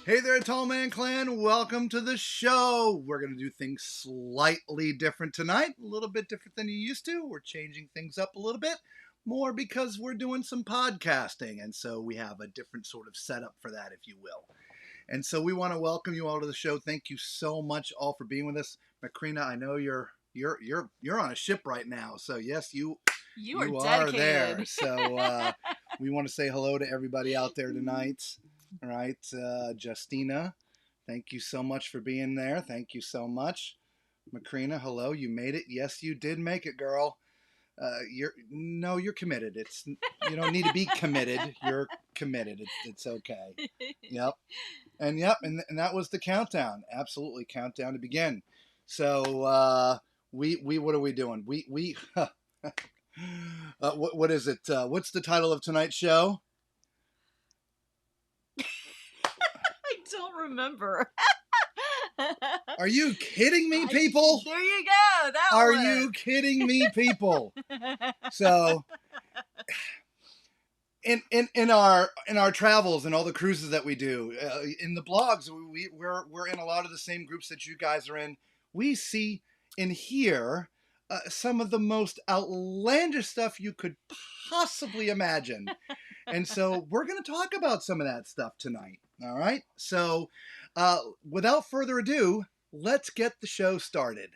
Hey there, Tall Man Clan. Welcome to the show. We're going to do things slightly different tonight. A little bit different than you used to. We're changing things up a little bit more because we're doing some podcasting. And so we have a different sort of setup for that, if you will. And so we want to welcome you all to the show. Thank you so much all for being with us. Macrina, I know you're on a ship right now. So yes, you are there. So we want to say hello to everybody out there tonight. All right, Justina, thank you so much for being there. Thank you so much. Macrina, hello, you made it. Yes, you did make it, girl. You're committed. You don't need to be committed. You're committed. It's okay. Yep. And that was the countdown. Absolutely, countdown to begin. So we what are we doing? We what is it? What's the title of tonight's show? Don't remember. Are you kidding me, people? There you go. Are you kidding me, people? So, in our travels and all the cruises that we do, in the blogs, we're in a lot of the same groups that you guys are in. We see and hear some of the most outlandish stuff you could possibly imagine, and so we're going to talk about some of that stuff tonight. All right, so without further ado, let's get the show started.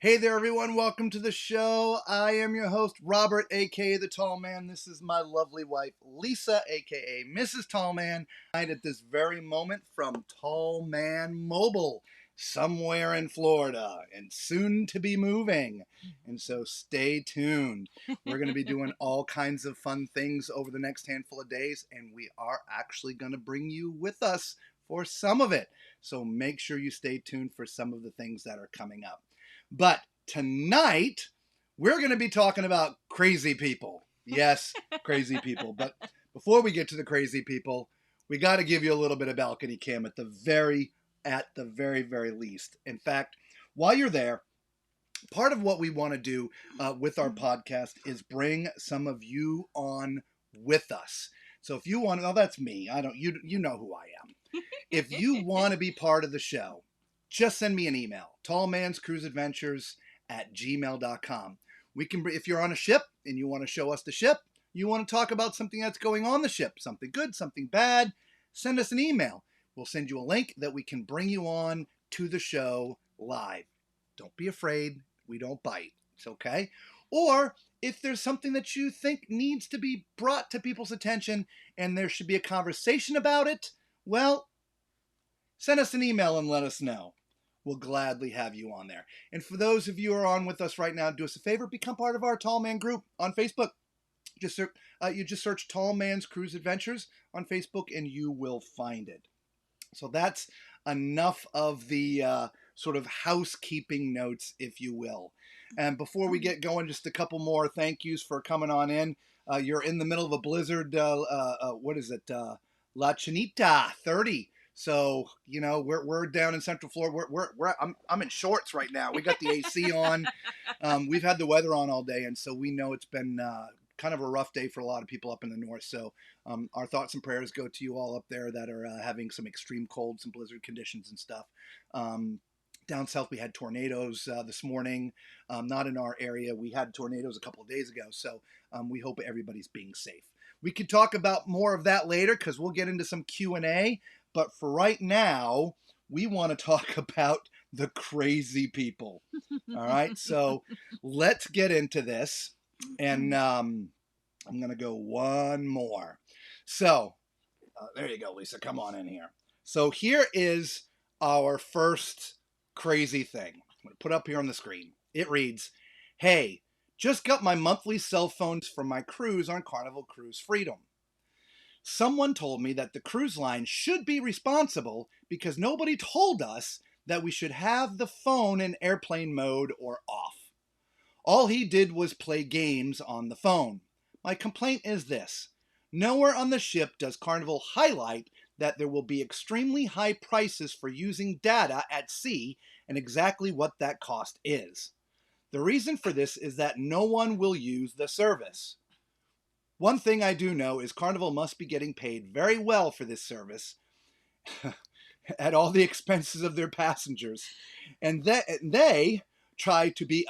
Hey there, everyone. Welcome to the show. I am your host, Robert, a.k.a. The Tall Man. This is my lovely wife, Lisa, a.k.a. Mrs. Tall Man. At this very moment from Tall Man Mobile, somewhere in Florida, and soon to be moving. And so stay tuned. We're going to be doing all kinds of fun things over the next handful of days, and we are actually going to bring you with us for some of it. So make sure you stay tuned for some of the things that are coming up. But tonight, we're going to be talking about crazy people. Yes, crazy people. But before we get to the crazy people, we got to give you a little bit of balcony cam at the very least. In fact, while you're there, part of what we want to do with our podcast is bring some of you on with us. So if you want to, that's me. You know who I am. If you want to be part of the show, just send me an email, tallmanscruiseadventures@gmail.com. We can, if you're on a ship and you want to show us the ship, you want to talk about something that's going on the ship, something good, something bad, send us an email. We'll send you a link that we can bring you on to the show live. Don't be afraid. We don't bite. It's okay. Or if there's something that you think needs to be brought to people's attention and there should be a conversation about it, well, send us an email and let us know. We'll gladly have you on there. And for those of you who are on with us right now, do us a favor, become part of our Tall Man group on Facebook. You just search Tall Man's Cruise Adventures on Facebook and you will find it. So that's enough of the sort of housekeeping notes, if you will. And before we get going, just a couple more thank yous for coming on in. You're in the middle of a blizzard. What is it? La Chinita 30. So, you know, we're down in Central Florida. I'm in shorts right now. We got the AC on. We've had the weather on all day, and so we know it's been kind of a rough day for a lot of people up in the north. So our thoughts and prayers go to you all up there that are having some extreme colds and blizzard conditions and stuff. Down south, we had tornadoes this morning. Not in our area. We had tornadoes a couple of days ago. So we hope everybody's being safe. We could talk about more of that later because we'll get into some Q&A. But for right now, we want to talk about the crazy people. All right, so let's get into this. And I'm going to go one more. So there you go, Lisa. Come on in here. So here is our first crazy thing. I'm going to put up here on the screen. It reads, "Hey, just got my monthly cell phones from my cruise on Carnival Cruise Freedom. Someone told me that the cruise line should be responsible because nobody told us that we should have the phone in airplane mode or off. All he did was play games on the phone. My complaint is this. Nowhere on the ship does Carnival highlight that there will be extremely high prices for using data at sea and exactly what that cost is. The reason for this is that no one will use the service. One thing I do know is Carnival must be getting paid very well for this service at all the expenses of their passengers. And they try to be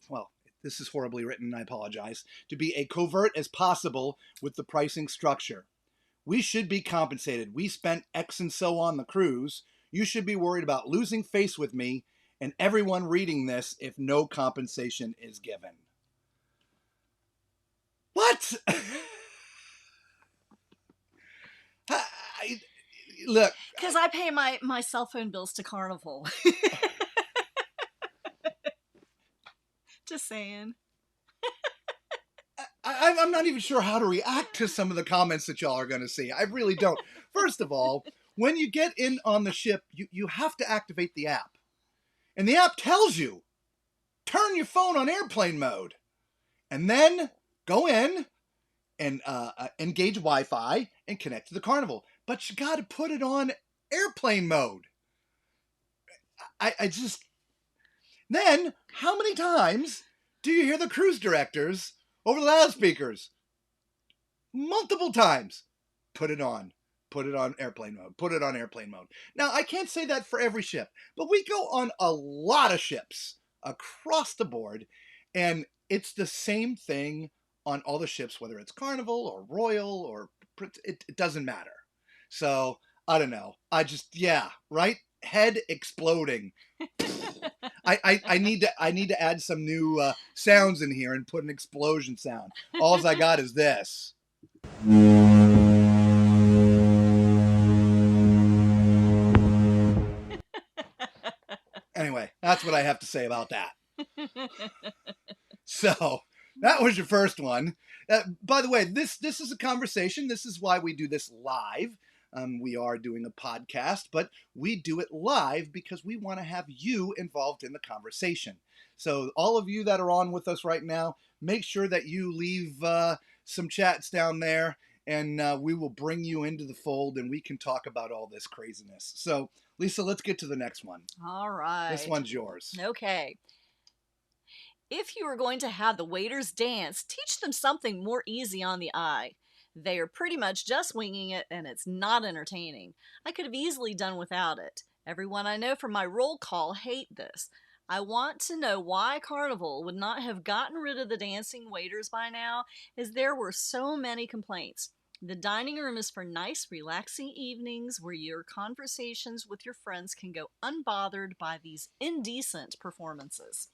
well, this is horribly written, I apologize, to be a covert as possible with the pricing structure. We should be compensated. We spent X and so on the cruise. You should be worried about losing face with me and everyone reading this if no compensation is given. What? Look. Because I pay my cell phone bills to Carnival. Just saying. I'm not even sure how to react to some of the comments that y'all are going to see. I really don't. First of all, when you get in on the ship, you have to activate the app. And the app tells you, turn your phone on airplane mode. And then go in and engage Wi-Fi and connect to the Carnival. But you got to put it on airplane mode. I just... Then, how many times do you hear the cruise directors over the loudspeakers? Multiple times. Put it on. Put it on airplane mode. Put it on airplane mode. Now, I can't say that for every ship, but we go on a lot of ships across the board, and it's the same thing on all the ships, whether it's Carnival or Royal or... It doesn't matter. So, I don't know. Yeah, right? Head exploding. I need to add some new sounds in here and put an explosion sound. All I got is this. Anyway, that's what I have to say about that. So, that was your first one. By the way, this is a conversation. This is why we do this live. We are doing a podcast, but we do it live because we want to have you involved in the conversation. So all of you that are on with us right now, make sure that you leave some chats down there, and we will bring you into the fold, and we can talk about all this craziness. So, Lisa, let's get to the next one. All right. This one's yours. Okay. If you are going to have the waiters dance, teach them something more easy on the eye. They are pretty much just winging it, and it's not entertaining. I could have easily done without it. Everyone I know from my roll call hate this. I want to know why Carnival would not have gotten rid of the dancing waiters by now, as there were so many complaints. The dining room is for nice, relaxing evenings where your conversations with your friends can go unbothered by these indecent performances.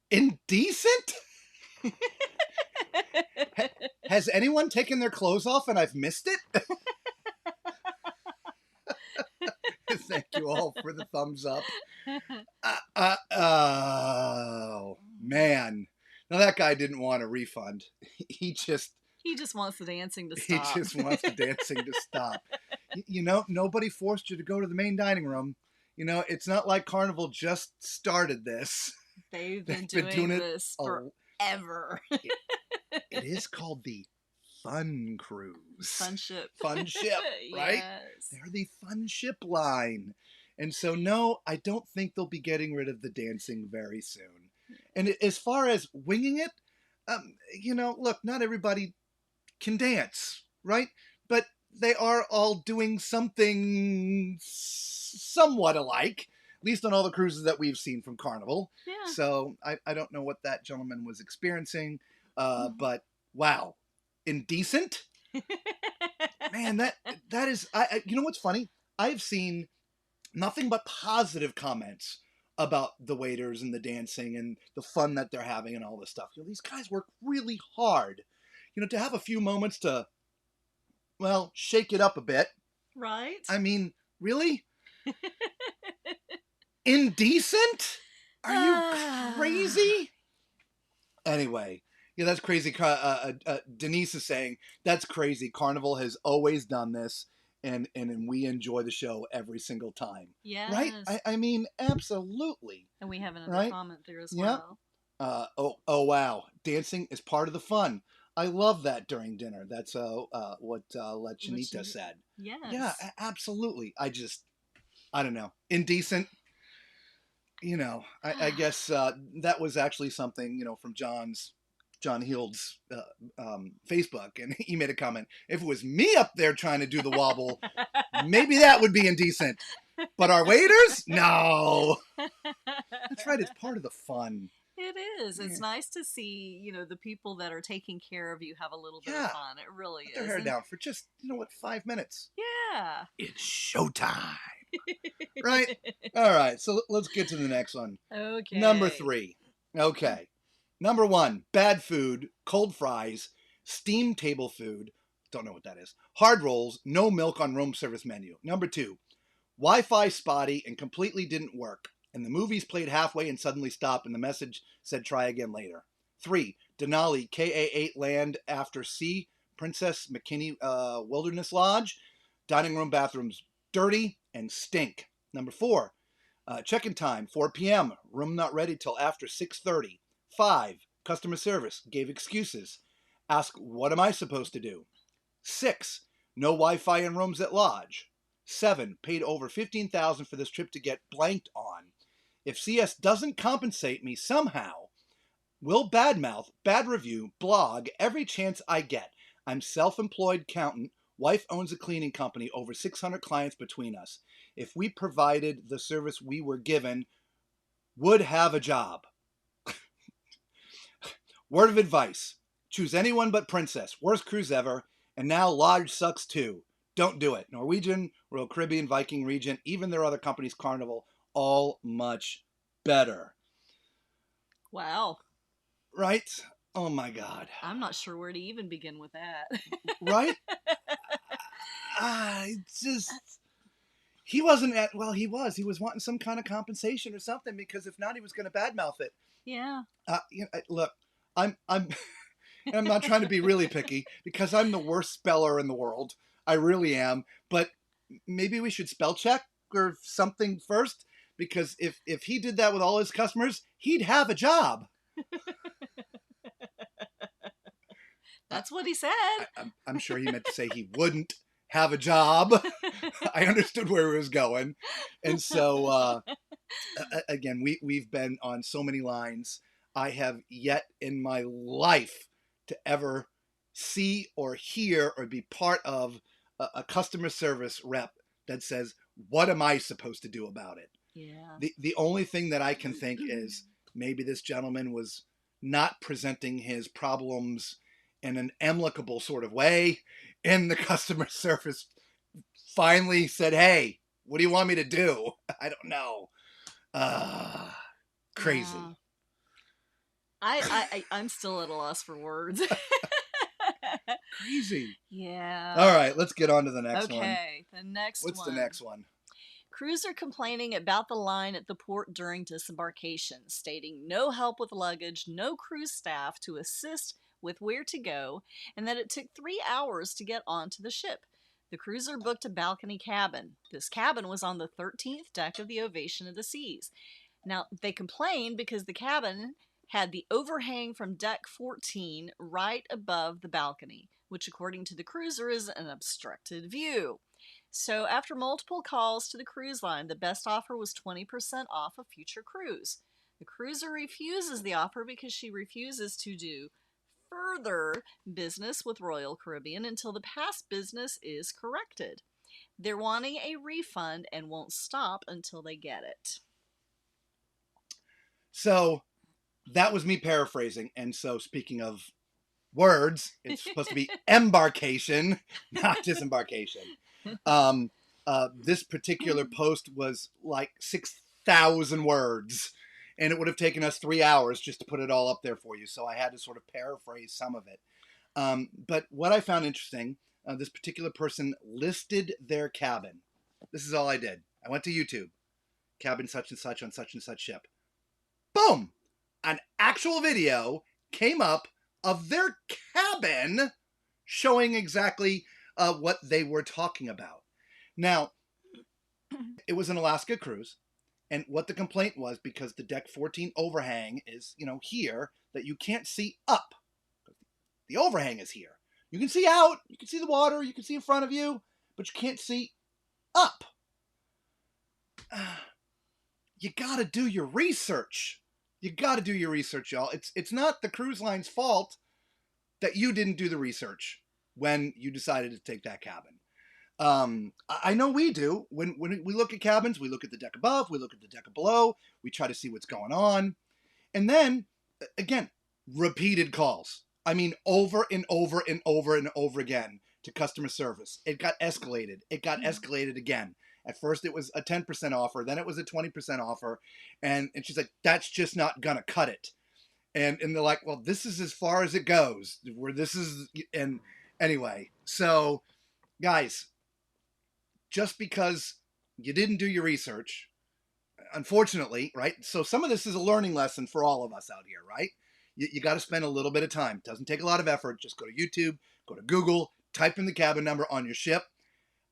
Indecent? Has anyone taken their clothes off and I've missed it? Thank you all for the thumbs up. Oh, man. Now, that guy didn't want a refund. He just wants the dancing to stop. He just wants the dancing to stop. You know, nobody forced you to go to the main dining room. You know, it's not like Carnival just started this. They've been doing this forever. It is called the Fun Cruise. Fun ship. Fun ship, right? Yes. They're the fun ship line. And so, no, I don't think they'll be getting rid of the dancing very soon. And as far as winging it, you know, look, not everybody can dance, right? But they are all doing something somewhat alike, at least on all the cruises that we've seen from Carnival. Yeah. So I don't know what that gentleman was experiencing, but wow, indecent? Man, that is, you know what's funny? I've seen nothing but positive comments about the waiters and the dancing and the fun that they're having and all this stuff. You know, these guys work really hard. You know, to have a few moments to, well, shake it up a bit. Right? I mean, really? Indecent? Are you crazy? Anyway, yeah, that's crazy. Denise is saying, that's crazy. Carnival has always done this, and we enjoy the show every single time. Yes. Right? I mean, absolutely. And we have another right? comment there as well. Oh wow, dancing is part of the fun. I love that during dinner. That's what La Chinita said. Yeah, Yes. absolutely. I don't know, indecent. I guess that was actually something from John Heald's Facebook, and he made a comment. If it was me up there trying to do the wobble, maybe that would be indecent. But our waiters, no. That's right. It's part of the fun. It is. Yeah. It's nice to see, the people that are taking care of you have a little bit of Yeah. fun. It really Put their is. hair down for just 5 minutes. Yeah. It's showtime. Right? All right. So let's get to the next one. Okay. Number 3. Okay. Number 1, bad food, cold fries, steam table food. Don't know what that is. Hard rolls, no milk on room service menu. Number 2, Wi-Fi spotty and completely didn't work. And the movies played halfway and suddenly stopped, and the message said try again later. 3, Denali KA8 Land After Sea, Princess McKinney Wilderness Lodge. Dining room bathrooms dirty and stink. Number 4, check-in time 4 p.m. Room not ready till after 6:30. 5, customer service gave excuses. Ask what am I supposed to do? 6, no Wi-Fi in rooms at lodge. 7, paid over $15,000 for this trip to get blanked on. If CS doesn't compensate me somehow, will badmouth, bad review, blog every chance I get. I'm self-employed accountant. Wife owns a cleaning company, over 600 clients between us. If we provided the service we were given, would have a job. Word of advice. Choose anyone but Princess. Worst cruise ever. And now Lodge sucks too. Don't do it. Norwegian, Royal Caribbean, Viking Regent, even their other companies, Carnival, all much better. Wow. Right? Oh my God. I'm not sure where to even begin with that. Right? He wasn't he was wanting some kind of compensation or something, because if not, he was going to badmouth it. Yeah. Look, I'm and I'm not trying to be really picky, because I'm the worst speller in the world. I really am. But maybe we should spell check or something first, because if he did that with all his customers, he'd have a job. That's what he said. I'm sure he meant to say he wouldn't have a job. I understood where he was going. And so, again, we've been on so many lines. I have yet in my life to ever see or hear or be part of a customer service rep that says, what am I supposed to do about it? Yeah. The only thing that I can think is maybe this gentleman was not presenting his problems in an amicable sort of way, and the customer service finally said, hey, what do you want me to do? I don't know. Crazy. Yeah. I'm still at a loss for words. Crazy. Yeah. All right, let's get on to the next one. Okay, the next one. What's the next one? Cruiser complaining about the line at the port during disembarkation, stating no help with luggage, no cruise staff to assist with where to go, and that it took 3 hours to get onto the ship. The cruiser booked a balcony cabin. This cabin was on the 13th deck of the Ovation of the Seas. Now, they complained because the cabin had the overhang from deck 14 right above the balcony, which according to the cruiser is an obstructed view. So after multiple calls to the cruise line, the best offer was 20% off a future cruise. The cruiser refuses the offer because she refuses to do further business with Royal Caribbean until the past business is corrected. They're wanting a refund and won't stop until they get it. So that was me paraphrasing. And so speaking of words, it's supposed to be embarkation, not disembarkation. This particular post was like 6,000 words, and it would have taken us 3 hours just to put it all up there for you. So I had to sort of paraphrase some of it. But what I found interesting, this particular person listed their cabin. This is all I did. I went to YouTube, cabin such and such on such and such ship. Boom! An actual video came up of their cabin showing exactly what they were talking about. Now, it was an Alaska cruise, And what the complaint was, because the deck 14 overhang is, here, that you can't see up. The overhang is here. You can see out, you can see the water, you can see in front of you, but you can't see up. You gotta do your research. You gotta do your research, y'all. It's not the cruise line's fault that you didn't do the research when you decided to take that cabin. I know we do. When we look at cabins, we look at the deck above, we look at the deck below, we try to see what's going on. And then, again, repeated calls. I mean, over and over and over and over again to customer service. It got escalated. It got escalated again. At first, it was a 10% offer. Then it was a 20% offer. And she's like, that's just not going to cut it. And they're like, well, this is as far as it goes. And anyway, so guys, just because you didn't do your research, unfortunately, right? So some of this is a learning lesson for all of us out here, right? You got to spend a little bit of time. It doesn't take a lot of effort. Just go to YouTube, go to Google, type in the cabin number on your ship.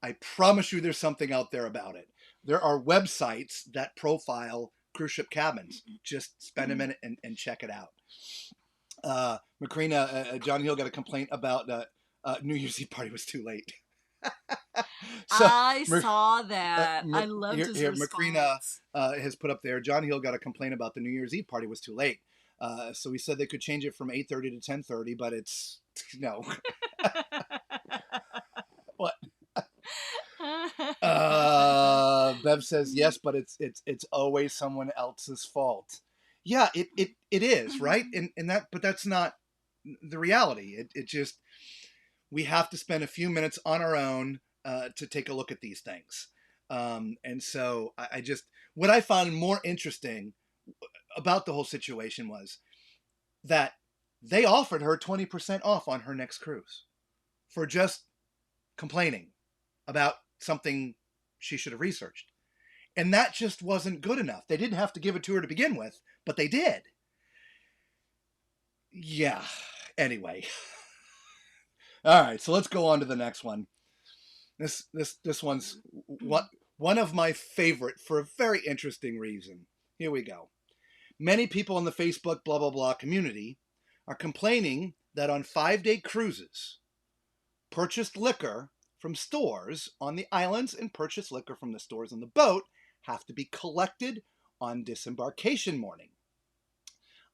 I promise you there's something out there about it. There are websites that profile cruise ship cabins. Just spend a minute and check it out. Macrina, John Hill got a complaint about New Year's Eve party was too late. So, I saw that. I loved his response. Macrina has put up there, John Hill got a complaint about the New Year's Eve party was too late. So he said they could change it from 8:30 to 10:30, but it's no. What? Bev says yes, but it's always someone else's fault. Yeah, it is, right? But that's not the reality. It just, we have to spend a few minutes on our own to take a look at these things. And so I just, what I found more interesting about the whole situation was that they offered her 20% off on her next cruise for just complaining about something she should have researched. And that just wasn't good enough. They didn't have to give it to her to begin with, but they did. Yeah. Anyway. All right, so let's go on to the next one. This one's one of my favorite for a very interesting reason. Here we go. Many people in the Facebook blah blah blah community are complaining that on 5-day cruises, purchased liquor from stores on the islands and purchased liquor from the stores on the boat have to be collected on disembarkation morning.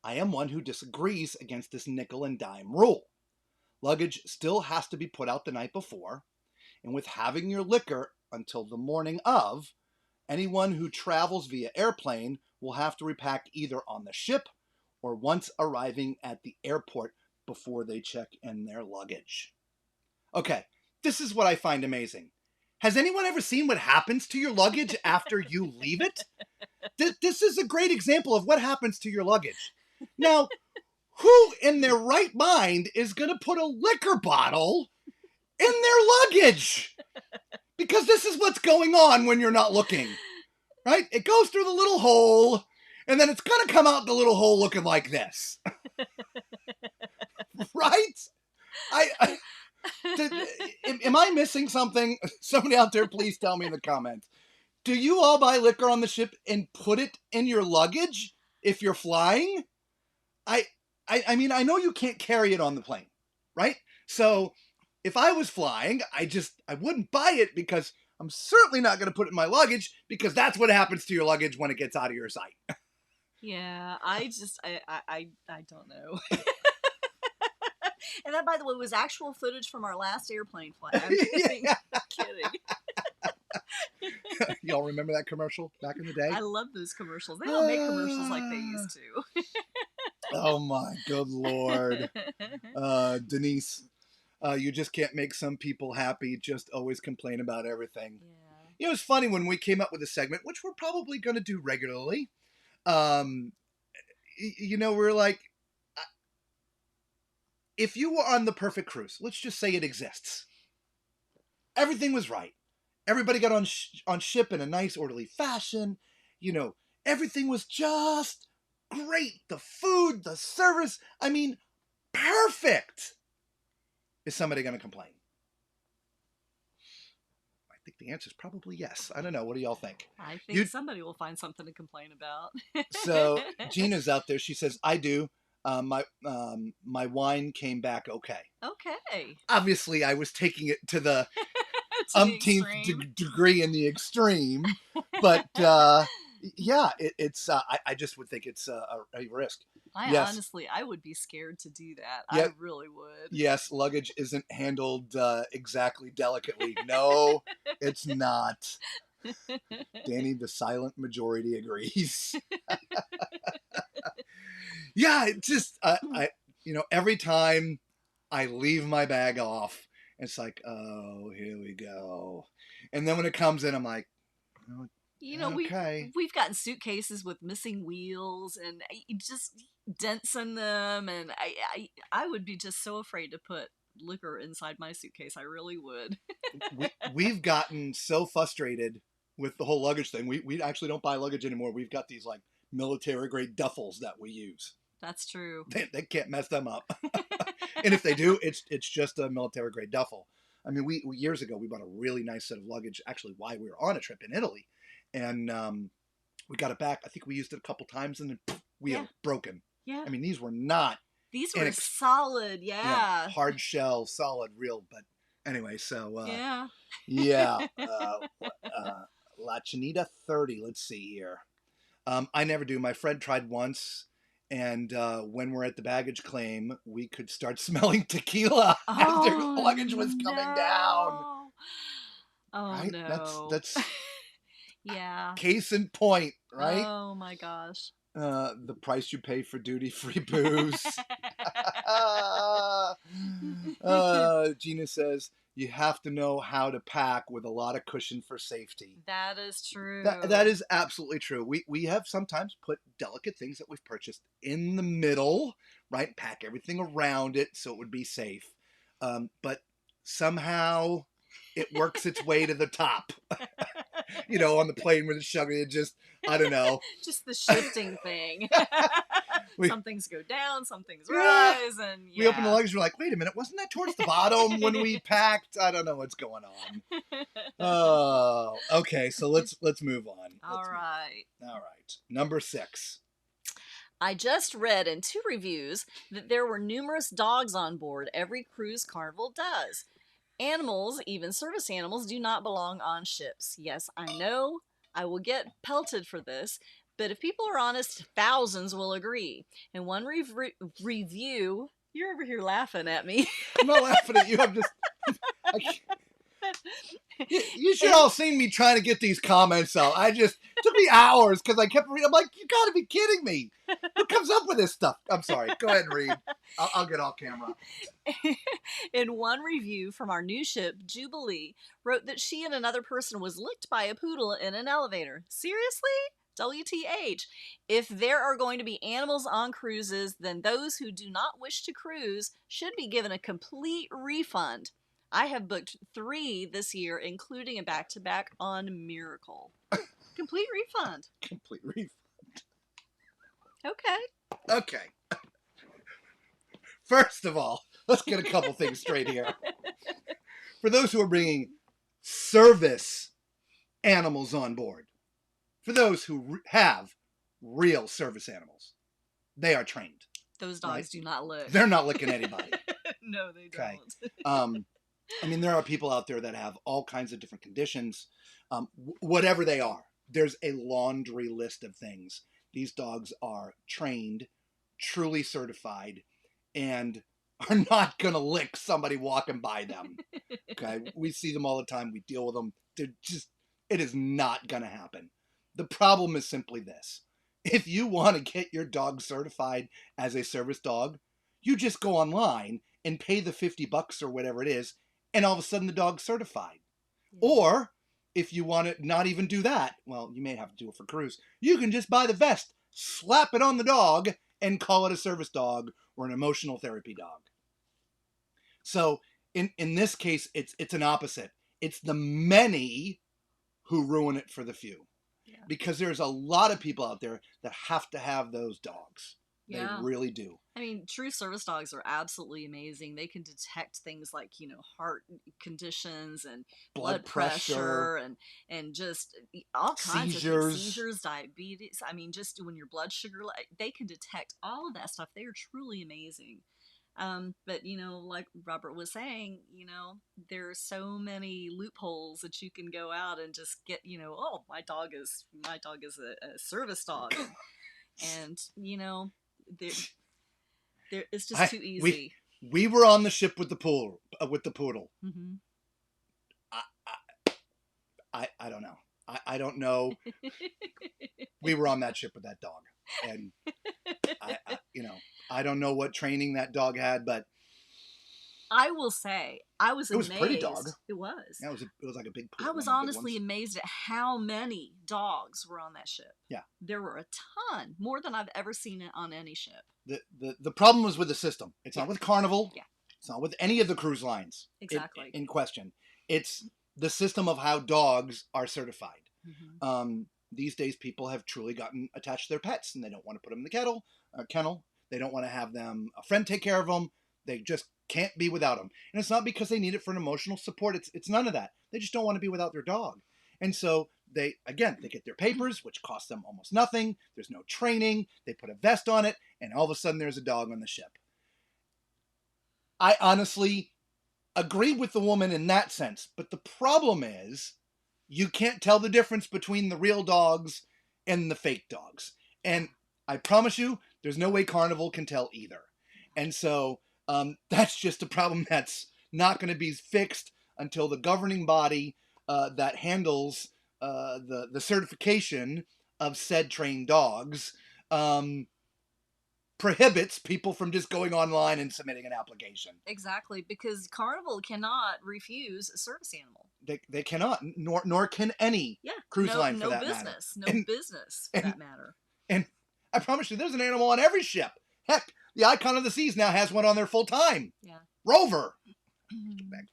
I am one who disagrees against this nickel and dime rule. Luggage still has to be put out the night before, and with having your liquor until the morning of, anyone who travels via airplane will have to repack either on the ship or once arriving at the airport before they check in their luggage. Okay, this is what I find amazing. Has anyone ever seen what happens to your luggage after you leave it? This is a great example of what happens to your luggage. Now, who in their right mind is going to put a liquor bottle in their luggage? Because this is what's going on when you're not looking, right? It goes through the little hole, and then it's going to come out the little hole looking like this. Right? Am I missing something? Somebody out there, please tell me in the comments. Do you all buy liquor on the ship and put it in your luggage if you're flying? I mean, I know you can't carry it on the plane, right? So if I was flying, I wouldn't buy it, because I'm certainly not going to put it in my luggage, because that's what happens to your luggage when it gets out of your sight. Yeah, I don't know. And that, by the way, was actual footage from our last airplane flight. I'm kidding. Yeah. I'm kidding. Y'all remember that commercial back in the day? I love those commercials. They don't make commercials like they used to. Oh my good Lord. Denise, you just can't make some people happy. Just always complain about everything. Yeah. It was funny when we came up with a segment, which we're probably going to do regularly. We're like, if you were on the perfect cruise, let's just say it exists. Everything was right. Everybody got on ship in a nice, orderly fashion. Everything was just great. The food, the service, I mean, perfect. Is somebody going to complain? I think the answer is probably yes. I don't know. What do y'all think? I think somebody will find something to complain about. So Gina's out there. She says, I do. My wine came back okay. Okay. Obviously, I was taking it to the To the umpteenth extreme. degree in the extreme. But yeah, it's. I just would think it's a risk. Yes. Honestly, I would be scared to do I Yeah. really would. Yes, luggage isn't handled exactly delicately. No, it's not. Danny, the silent majority, agrees. Yeah, it just every time I leave my bag off, it's like, oh, here we go. And then when it comes in, I'm like, oh, okay. We've gotten suitcases with missing wheels and just dents in them, and I would be just so afraid to put liquor inside my suitcase. I really would. We've gotten so frustrated with the whole luggage thing. We actually don't buy luggage anymore. We've got these like military grade duffels that we use. That's true. They can't mess them up. And if they do, it's just a military grade duffel. I mean, we years ago we bought a really nice set of luggage. Actually, while we were on a trip in Italy, and we got it back. I think we used it a couple times, and then wheel broken. Yeah. I mean, these were not. These were solid. Yeah. Hard shell, solid, real. But anyway, so yeah. Yeah. La Chinita 30. Let's see here. I never do. My friend tried once. And when we're at the baggage claim, we could start smelling tequila as their luggage was coming down. Oh, right? No. That's yeah. Case in point, right? Oh, my gosh. The price you pay for duty-free booze. Gina says, you have to know how to pack with a lot of cushion for safety. That is true. That is absolutely true. We have sometimes put delicate things that we've purchased in the middle, right? Pack everything around it so it would be safe. But somehow it works its way to the top. On the plane with the shoving it, just, I don't know. Just the shifting thing. Some things go down, some things rise, and we open the luggage. We're like, wait a minute, wasn't that towards the bottom when we packed? I don't know what's going on. Oh, okay. So let's move on. All right. Number 6. I just read in 2 reviews that there were numerous dogs on board. Every cruise carnival does. Animals, even service animals, do not belong on ships. Yes, I know. I will get pelted for this. But if people are honest, thousands will agree. In one review, you're over here laughing at me. I'm not laughing at you. I'm just... You should all seen me trying to get these comments out. It took me hours because I kept reading. I'm like, you got to be kidding me. Who comes up with this stuff? I'm sorry. Go ahead and read. I'll get off camera. In one review from our new ship, Jubilee wrote that she and another person was licked by a poodle in an elevator. Seriously? WTH. If there are going to be animals on cruises, then those who do not wish to cruise should be given a complete refund. I have booked 3 this year, including a back-to-back on Miracle. Complete refund. Complete refund. Okay. First of all, let's get a couple things straight here. For those who are bringing service animals on board, for those who have real service animals, they are trained. Those dogs do not lick. They're not licking anybody. No, they don't. Okay. I mean, there are people out there that have all kinds of different conditions. Whatever they are, there's a laundry list of things. These dogs are trained, truly certified, and are not going to lick somebody walking by them. Okay? We see them all the time. We deal with them. It is not going to happen. The problem is simply this. If you want to get your dog certified as a service dog, you just go online and pay the $50 or whatever it is, and all of a sudden the dog's certified. Yeah. Or if you want to not even do that, well, you may have to do it for cruise. You can just buy the vest, slap it on the dog, and call it a service dog or an emotional therapy dog. So in this case, it's an opposite. It's the many who ruin it for the few. Yeah. Because there's a lot of people out there that have to have those dogs. Yeah. They really do. I mean, true service dogs are absolutely amazing. They can detect things like, heart conditions and blood Blood pressure, pressure and just all kinds of things, seizures. seizures, diabetes. I mean, just when your blood sugar, they can detect all of that stuff. They are truly amazing. But like Robert was saying, there are so many loopholes that you can go out and just get, oh, my dog is a service dog, and there, it's just I too we easy. we were on the ship with the poodle. Hmm. I I don't know. I don't know. We were on that ship with that dog, and I don't know what training that dog had, but I will say, I was it was a pretty dog. amazed. It was. Yeah, it was like a big I poodle, was one of the big honestly ones. amazed at how many dogs were on that ship. Yeah. There were a ton, more than I've ever seen it on any ship. The problem was with the system. It's Yeah. not with Carnival. Yeah. It's not with any of the cruise lines. Exactly. In question. It's the system of how dogs are certified. Mm-hmm. These days, people have truly gotten attached to their pets, and they don't want to put them in the kennel. They don't want to have a friend take care of them. They just can't be without them. And it's not because they need it for an emotional support. It's none of that. They just don't want to be without their dog. And so they get their papers, which cost them almost nothing. There's no training. They put a vest on it, and all of a sudden there's a dog on the ship. I honestly agree with the woman in that sense. But the problem is you can't tell the difference between the real dogs and the fake dogs. And I promise you, there's no way Carnival can tell either. And so that's just a problem that's not going to be fixed until the governing body that handles the certification of said trained dogs prohibits people from just going online and submitting an application. Exactly, because Carnival cannot refuse a service animal. They cannot, nor can any cruise line for that business, matter. No business for that matter. And I promise you, there's an animal on every ship. Heck, the Icon of the Seas now has one on there full time. Yeah. Rover.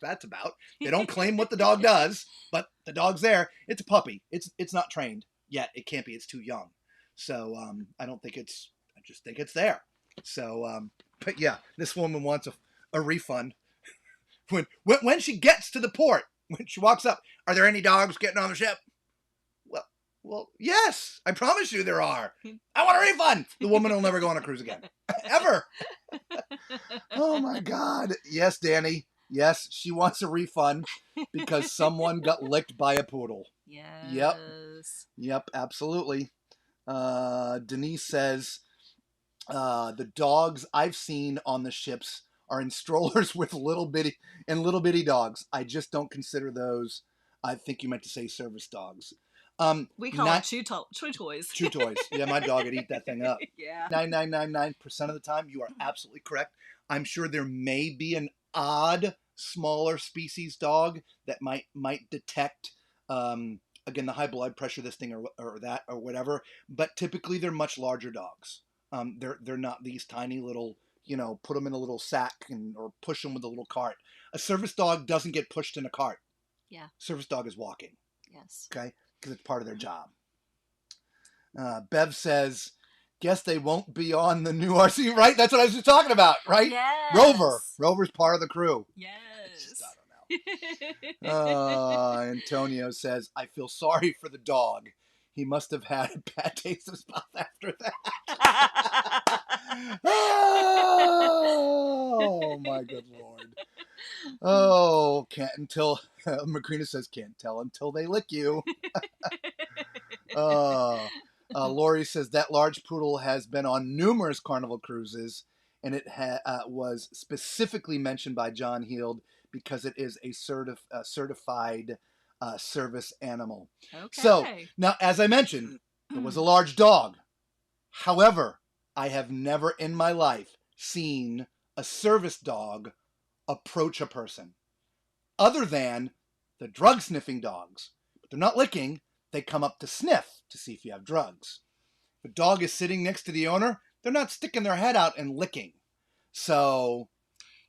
That's about. They don't claim what the dog does, but the dog's there. It's a puppy. It's not trained yet. It can't be. It's too young. So I don't think it's. I just think it's there. So, but yeah, this woman wants a refund. When she gets to the port, when she walks up, are there any dogs getting on the ship? Well, yes, I promise you there are. I want a refund. The woman will never go on a cruise again. Ever. Oh my God. Yes, Danny. Yes, she wants a refund because someone got licked by a poodle. Yes. Yep, absolutely. Denise says, the dogs I've seen on the ships are in strollers with little bitty dogs. I just don't consider those. I think you meant to say service dogs. We call them chew toys. Chew toys. Yeah, my dog would eat that thing up. Yeah. 99.99% of the time, you are absolutely correct. I'm sure there may be an odd, smaller species dog that might detect, again, the high blood pressure, this thing or that or whatever. But typically, they're much larger dogs. They're not these tiny little, put them in a little sack or push them with a little cart. A service dog doesn't get pushed in a cart. Yeah. Service dog is walking. Yes. Okay. Because it's part of their job. Bev says, guess they won't be on the new RC, right? That's what I was just talking about, right? Yes. Rover's part of the crew. Yes. I don't know. Antonio says, I feel sorry for the dog. He must have had a bad taste of his mouth after that. Oh, my good Lord. Oh, can't until Macrina says can't tell until they lick you. Lori says that large poodle has been on numerous Carnival cruises, and it was specifically mentioned by John Heald because it is a certified service animal. Okay. So now, as I mentioned, it was a large dog. However, I have never in my life seen a service dog approach a person other than the drug sniffing dogs. But they're not licking. They come up to sniff to see if you have drugs. If a dog is sitting next to the owner, they're not sticking their head out and licking. So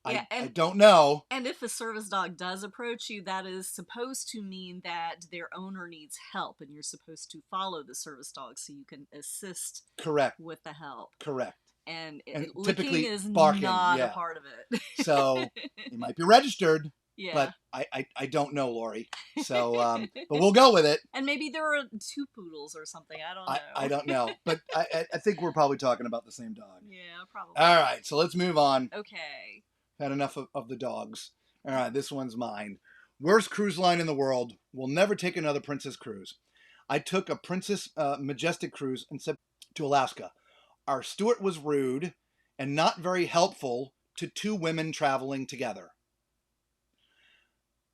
I don't know. And if a service dog does approach you, that is supposed to mean that their owner needs help, and you're supposed to follow the service dog so you can assist Correct. with the help. Correct. And licking typically is barking, not a yeah. part of it. So it might be registered, Yeah. but I don't know, Lori. So, but we'll go with it. And maybe there are 2 poodles or something. I don't know. I don't know, but I think we're probably talking about the same dog. Yeah, probably. All right, so let's move on. Okay. Had enough of the dogs. All right, this one's mine. Worst cruise line in the world. Will never take another Princess cruise. I took a Princess Majestic cruise to Alaska. Our steward was rude and not very helpful to 2 women traveling together.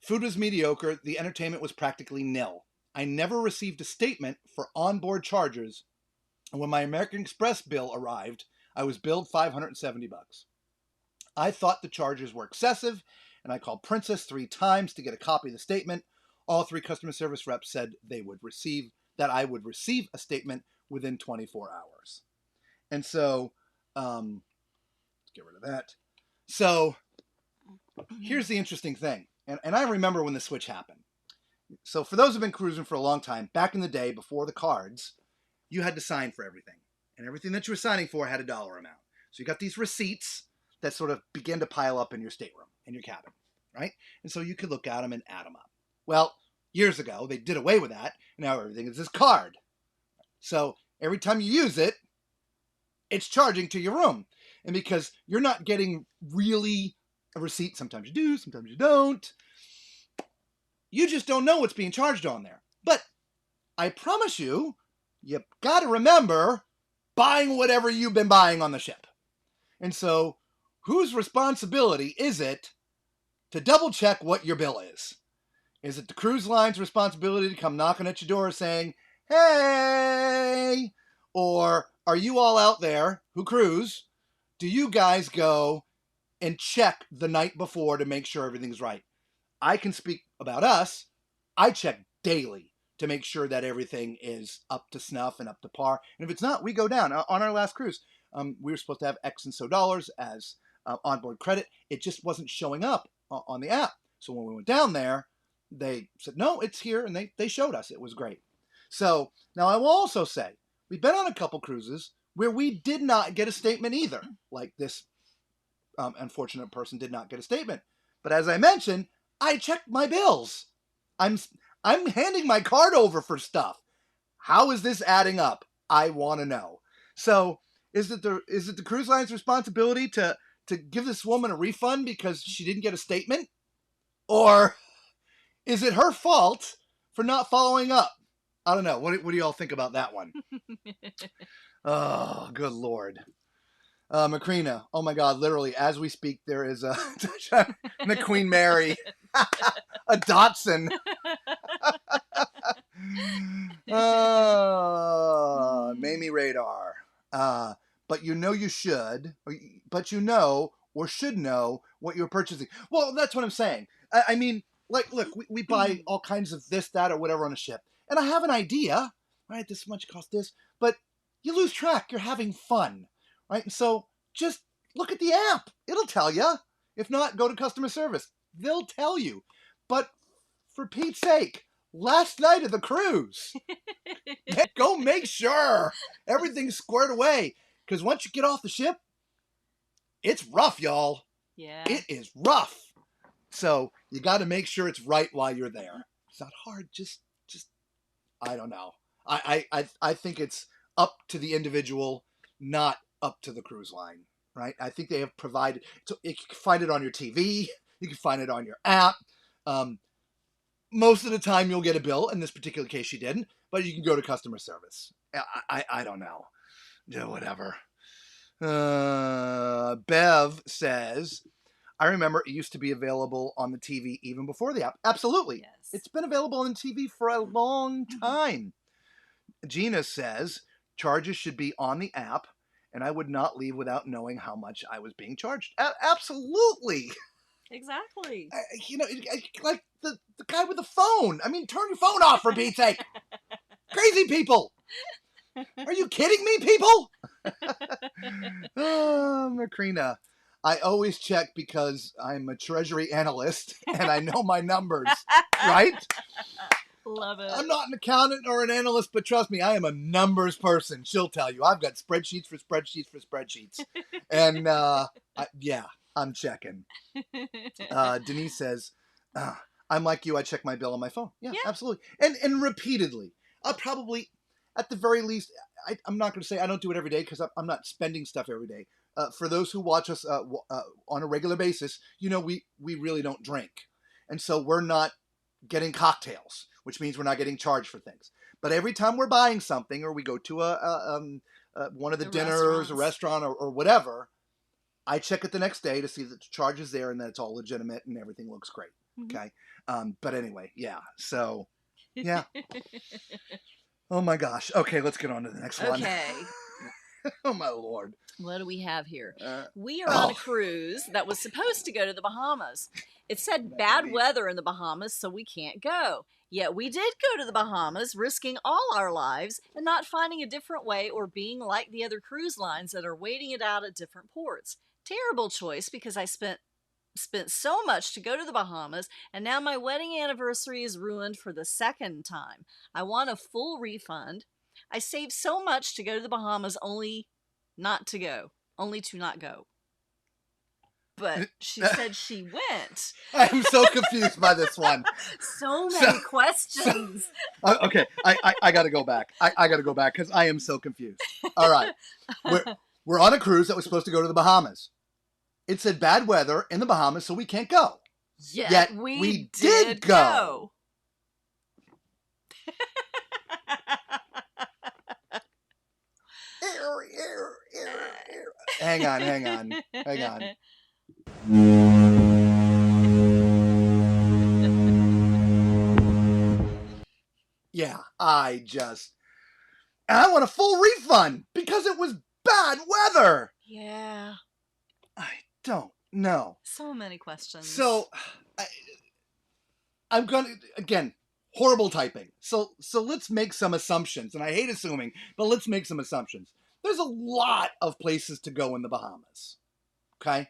Food was mediocre. The entertainment was practically nil. I never received a statement for onboard charges. And when my American Express bill arrived, I was billed $570. I thought the charges were excessive, and I called Princess 3 times to get a copy of the statement. All 3 customer service reps said I would receive a statement within 24 hours. And so, let's get rid of that. So, here's the interesting thing. And I remember when the switch happened. So, for those who've been cruising for a long time, back in the day, before the cards, you had to sign for everything. And everything that you were signing for had a dollar amount. So, you got these receipts that sort of begin to pile up in your stateroom, in your cabin, right? And so you could look at them and add them up. Well, years ago, they did away with that. Now everything is this card. So every time you use it, it's charging to your room. And because you're not getting really a receipt, sometimes you do, sometimes you don't, you just don't know what's being charged on there. But I promise you, you've got to remember buying whatever you've been buying on the ship. And so whose responsibility is it to double check what your bill is? Is it the cruise line's responsibility to come knocking at your door saying, hey? Or are you all out there who cruise? Do you guys go and check the night before to make sure everything's right? I can speak about us. I check daily to make sure that everything is up to snuff and up to par. And if it's not, we go down. On our last cruise, we were supposed to have X and so dollars as onboard credit. It just wasn't showing up on the app. So when we went down there, they said, no, it's here. And they showed us. It was great. So now I will also say, we've been on a couple cruises where we did not get a statement either. Like this unfortunate person did not get a statement. But as I mentioned, I checked my bills. I'm handing my card over for stuff. How is this adding up? I want to know. So is it the cruise line's responsibility to give this woman a refund because she didn't get a statement? Or is it her fault for not following up? I don't know. What do y'all think about that one? Oh, good Lord. Macrina, oh my God, literally, as we speak, there is a Queen Mary, a Datsun. Mamie Radar. But you should, or should know what you're purchasing. Well, that's what I'm saying. I mean, like, look, we buy all kinds of this, that, or whatever on a ship. And I have an idea, right? This much cost this, but you lose track. You're having fun, right? And so just look at the app. It'll tell you. If not, go to customer service. They'll tell you. But for Pete's sake, last night of the cruise, go make sure everything's squared away. Because once you get off the ship, it's rough, y'all. Yeah. It is rough. So you got to make sure it's right while you're there. It's not hard. Just I don't know. I think it's up to the individual, not up to the cruise line, right? I think they have provided. So you can find it on your TV. You can find it on your app. Most of the time you'll get a bill. In this particular case, you didn't. But you can go to customer service. I don't know. Yeah, whatever. Bev says, I remember it used to be available on the TV even before the app. Absolutely. Yes. It's been available on TV for a long time. Gina says, charges should be on the app, and I would not leave without knowing how much I was being charged. Absolutely. Exactly. Like the guy with the phone. I mean, turn your phone off, for Pete's sake. Crazy people. Are you kidding me, people? Oh, Macrina. I always check because I'm a treasury analyst and I know my numbers, right? Love it. I'm not an accountant or an analyst, but trust me, I am a numbers person. She'll tell you. I've got spreadsheets for spreadsheets for spreadsheets. And yeah, I'm checking. Denise says, I'm like you, I check my bill on my phone. Yeah, Yeah. absolutely. And repeatedly. I'll probably, at the very least, I'm not going to say I don't do it every day because I'm not spending stuff every day. For those who watch us on a regular basis, you know we really don't drink. And so we're not getting cocktails, which means we're not getting charged for things. But every time we're buying something or we go to one of the dinners, a restaurant or whatever, I check it the next day to see that the charge is there and that it's all legitimate and everything looks great. Mm-hmm. Okay. But anyway, yeah. So, yeah. Oh my gosh. Okay, let's get on to the next one. Okay. Oh my Lord. What do we have here? We are on a cruise that was supposed to go to the Bahamas. It said bad weather in the Bahamas, so we can't go. Yet we did go to the Bahamas, risking all our lives and not finding a different way or being like the other cruise lines that are waiting it out at different ports. Terrible choice because I spent so much to go to the Bahamas, and now my wedding anniversary is ruined for the second time. I want a full refund. I saved so much to go to the Bahamas only to not go. But she said she went. I'm so confused by this one. So many questions. Okay, I got to go back. I got to go back because I am so confused. All right, we're on a cruise that was supposed to go to the Bahamas. It said bad weather in the Bahamas, so we can't go. Yet we did go. Hang on. Yeah, I want a full refund because it was bad weather. Yeah. I don't know. So many questions. So, I'm gonna, again, horrible typing. So let's make some assumptions, and I hate assuming, but let's make some assumptions. There's a lot of places to go in the Bahamas. Okay?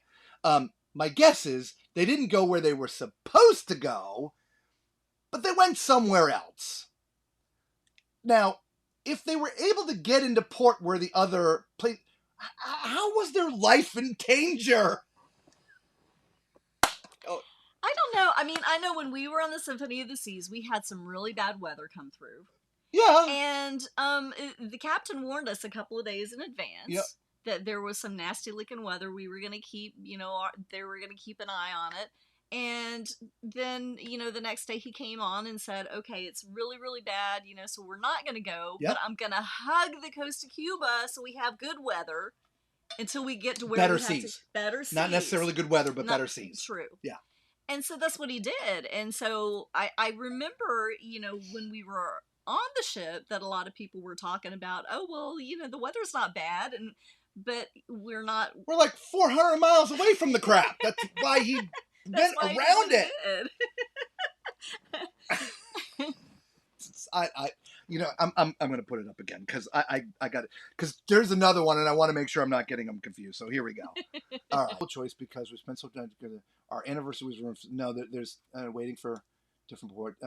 My guess is they didn't go where they were supposed to go, but they went somewhere else. Now, if they were able to get into port where the other place, how was their life in danger? Oh. I don't know. I mean, I know when we were on the Symphony of the Seas, we had some really bad weather come through. Yeah. And the captain warned us a couple of days in advance that there was some nasty looking weather. We were going to keep, they were going to keep an eye on it. And then, the next day he came on and said, okay, it's really, really bad, so we're not going to go, but I'm going to hug the coast of Cuba so we have good weather until we get to where better we seas. Better seas. Not necessarily good weather, but better seas. True. Yeah. And so that's what he did. And so I remember, when we were on the ship that a lot of people were talking about, oh, well, the weather's not bad. But we're not. We're like 400 miles away from the crap. That's why he went around it. I'm going to put it up again because I got it. Because there's another one and I want to make sure I'm not getting them confused. So here we go. All right. Choice because we spent so time together. Our anniversary was ruined. No, there's waiting for different port.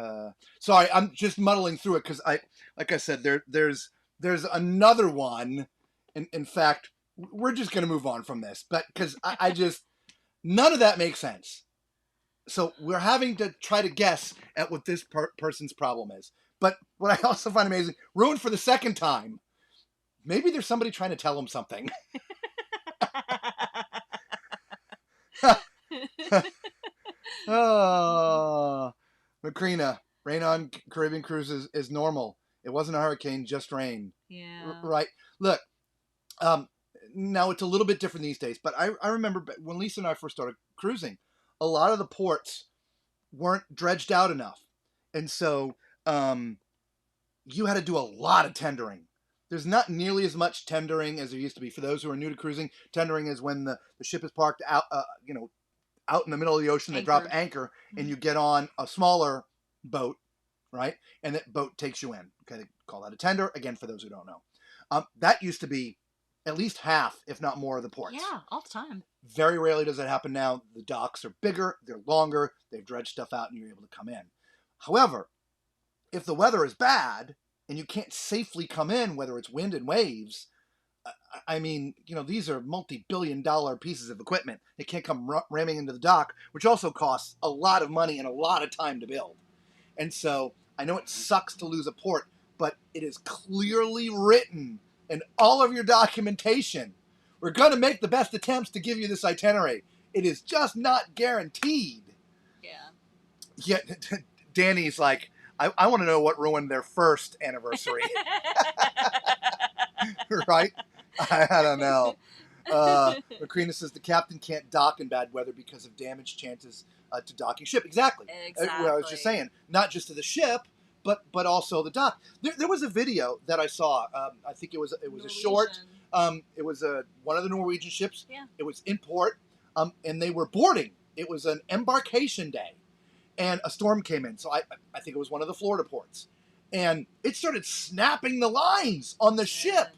Sorry, I'm just muddling through it because like I said, there's another one. In fact, we're just going to move on from this, but because I just none of that makes sense. So we're having to try to guess at what this person's problem is. But what I also find amazing, ruined for the second time. Maybe there's somebody trying to tell him something. Oh, Macrina, rain on Caribbean cruises is normal. It wasn't a hurricane, just rain. Yeah. Right. Look, now it's a little bit different these days, but I remember when Lisa and I first started cruising, a lot of the ports weren't dredged out enough. And so you had to do a lot of tendering. There's not nearly as much tendering as there used to be. For those who are new to cruising, tendering is when the ship is parked out, out in the middle of the ocean. They drop anchor, and you get on a smaller boat, right? And that boat takes you in. Okay, they call that a tender. Again, for those who don't know, that used to be at least half, if not more, of the ports. Yeah, all the time. Very rarely does that happen now. The docks are bigger, they're longer, they've dredged stuff out, and you're able to come in. However, if the weather is bad and you can't safely come in, whether it's wind and waves, I mean, these are multi-billion-dollar pieces of equipment. They can't come ramming into the dock, which also costs a lot of money and a lot of time to build. And so I know it sucks to lose a port, but it is clearly written in all of your documentation. We're going to make the best attempts to give you this itinerary. It is just not guaranteed. Yeah. Yet Danny's like, I want to know what ruined their first anniversary. Right? I don't know. Macrina says the captain can't dock in bad weather because of damage chances to docking ship. Exactly. Exactly. What I was just saying. Not just to the ship, but also the dock. There was a video that I saw. I think it was a short. It was one of the Norwegian ships. Yeah. It was in port, and they were boarding. It was an embarkation day, and a storm came in. So I think it was one of the Florida ports, and it started snapping the lines on the ship.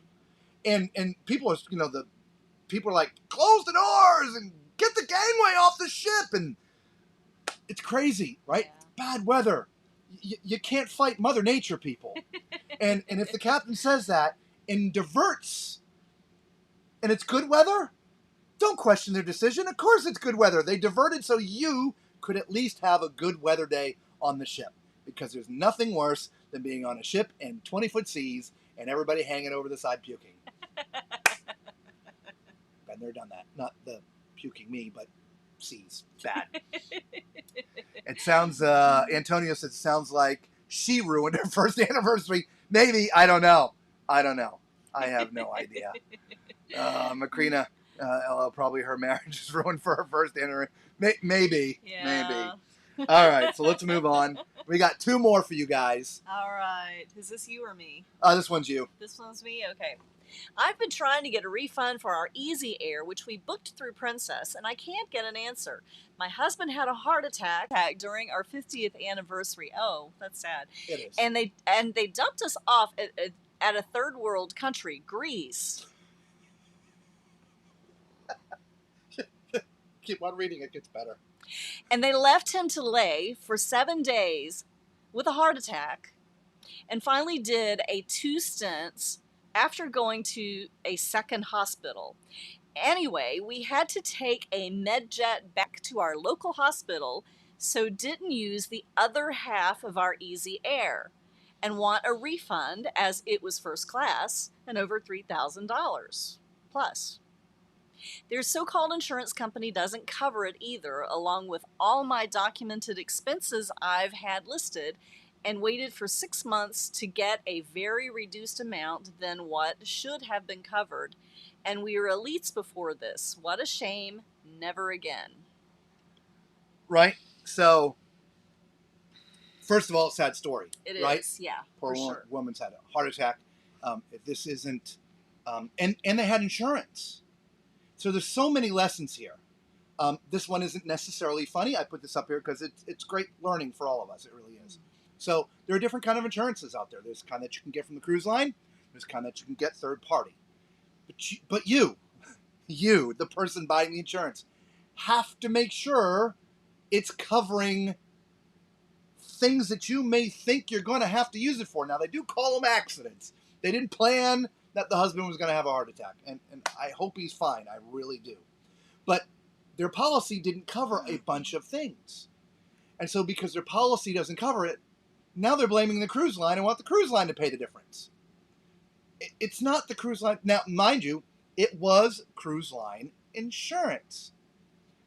And people are, the people are like, close the doors and get the gangway off the ship. And it's crazy, right? Yeah. Bad weather. You can't fight Mother Nature, people. and if the captain says that and diverts and it's good weather, don't question their decision. Of course it's good weather. They diverted so you could at least have a good weather day on the ship, because there's nothing worse than being on a ship in 20-foot seas and everybody hanging over the side puking. I've never done that. Not the puking me, but seas. Bad. It sounds, Antonio says, it sounds like she ruined her first anniversary. Maybe. I don't know. I have no idea. Macrina, probably her marriage is ruined for her first anniversary. Maybe. Yeah. Maybe. All right, so let's move on. We got 2 more for you guys. All right. Is this you or me? This one's you. This one's me? Okay. I've been trying to get a refund for our Easy Air, which we booked through Princess, and I can't get an answer. My husband had a heart attack during our 50th anniversary. Oh, that's sad. It is. And they dumped us off at a third world country, Greece. Keep on reading, it gets better. And they left him to lay for 7 days with a heart attack, and finally did a 2 stints after going to a second hospital. Anyway, we had to take a med jet back to our local hospital, so didn't use the other half of our Easy Air and want a refund as it was first class and over $3,000 plus. Their so-called insurance company doesn't cover it either, along with all my documented expenses I've had listed, and waited for 6 months to get a very reduced amount than what should have been covered. And we were elites before this. What a shame. Never again. Right? So, first of all, sad story. It right? is, yeah. Poor sure. woman's had a heart attack. If this isn't... and they had insurance. So there's so many lessons here. This one isn't necessarily funny. I put this up here because it's great learning for all of us. It really is. So there are different kind of insurances out there. There's kind that you can get from the cruise line. There's kind that you can get third party. But you, the person buying the insurance, have to make sure it's covering things that you may think you're going to have to use it for. Now, they do call them accidents. They didn't plan that the husband was going to have a heart attack. And I hope he's fine. I really do. But their policy didn't cover a bunch of things. And so because their policy doesn't cover it, now they're blaming the cruise line and want the cruise line to pay the difference. It's not the cruise line. Now, mind you, it was cruise line insurance.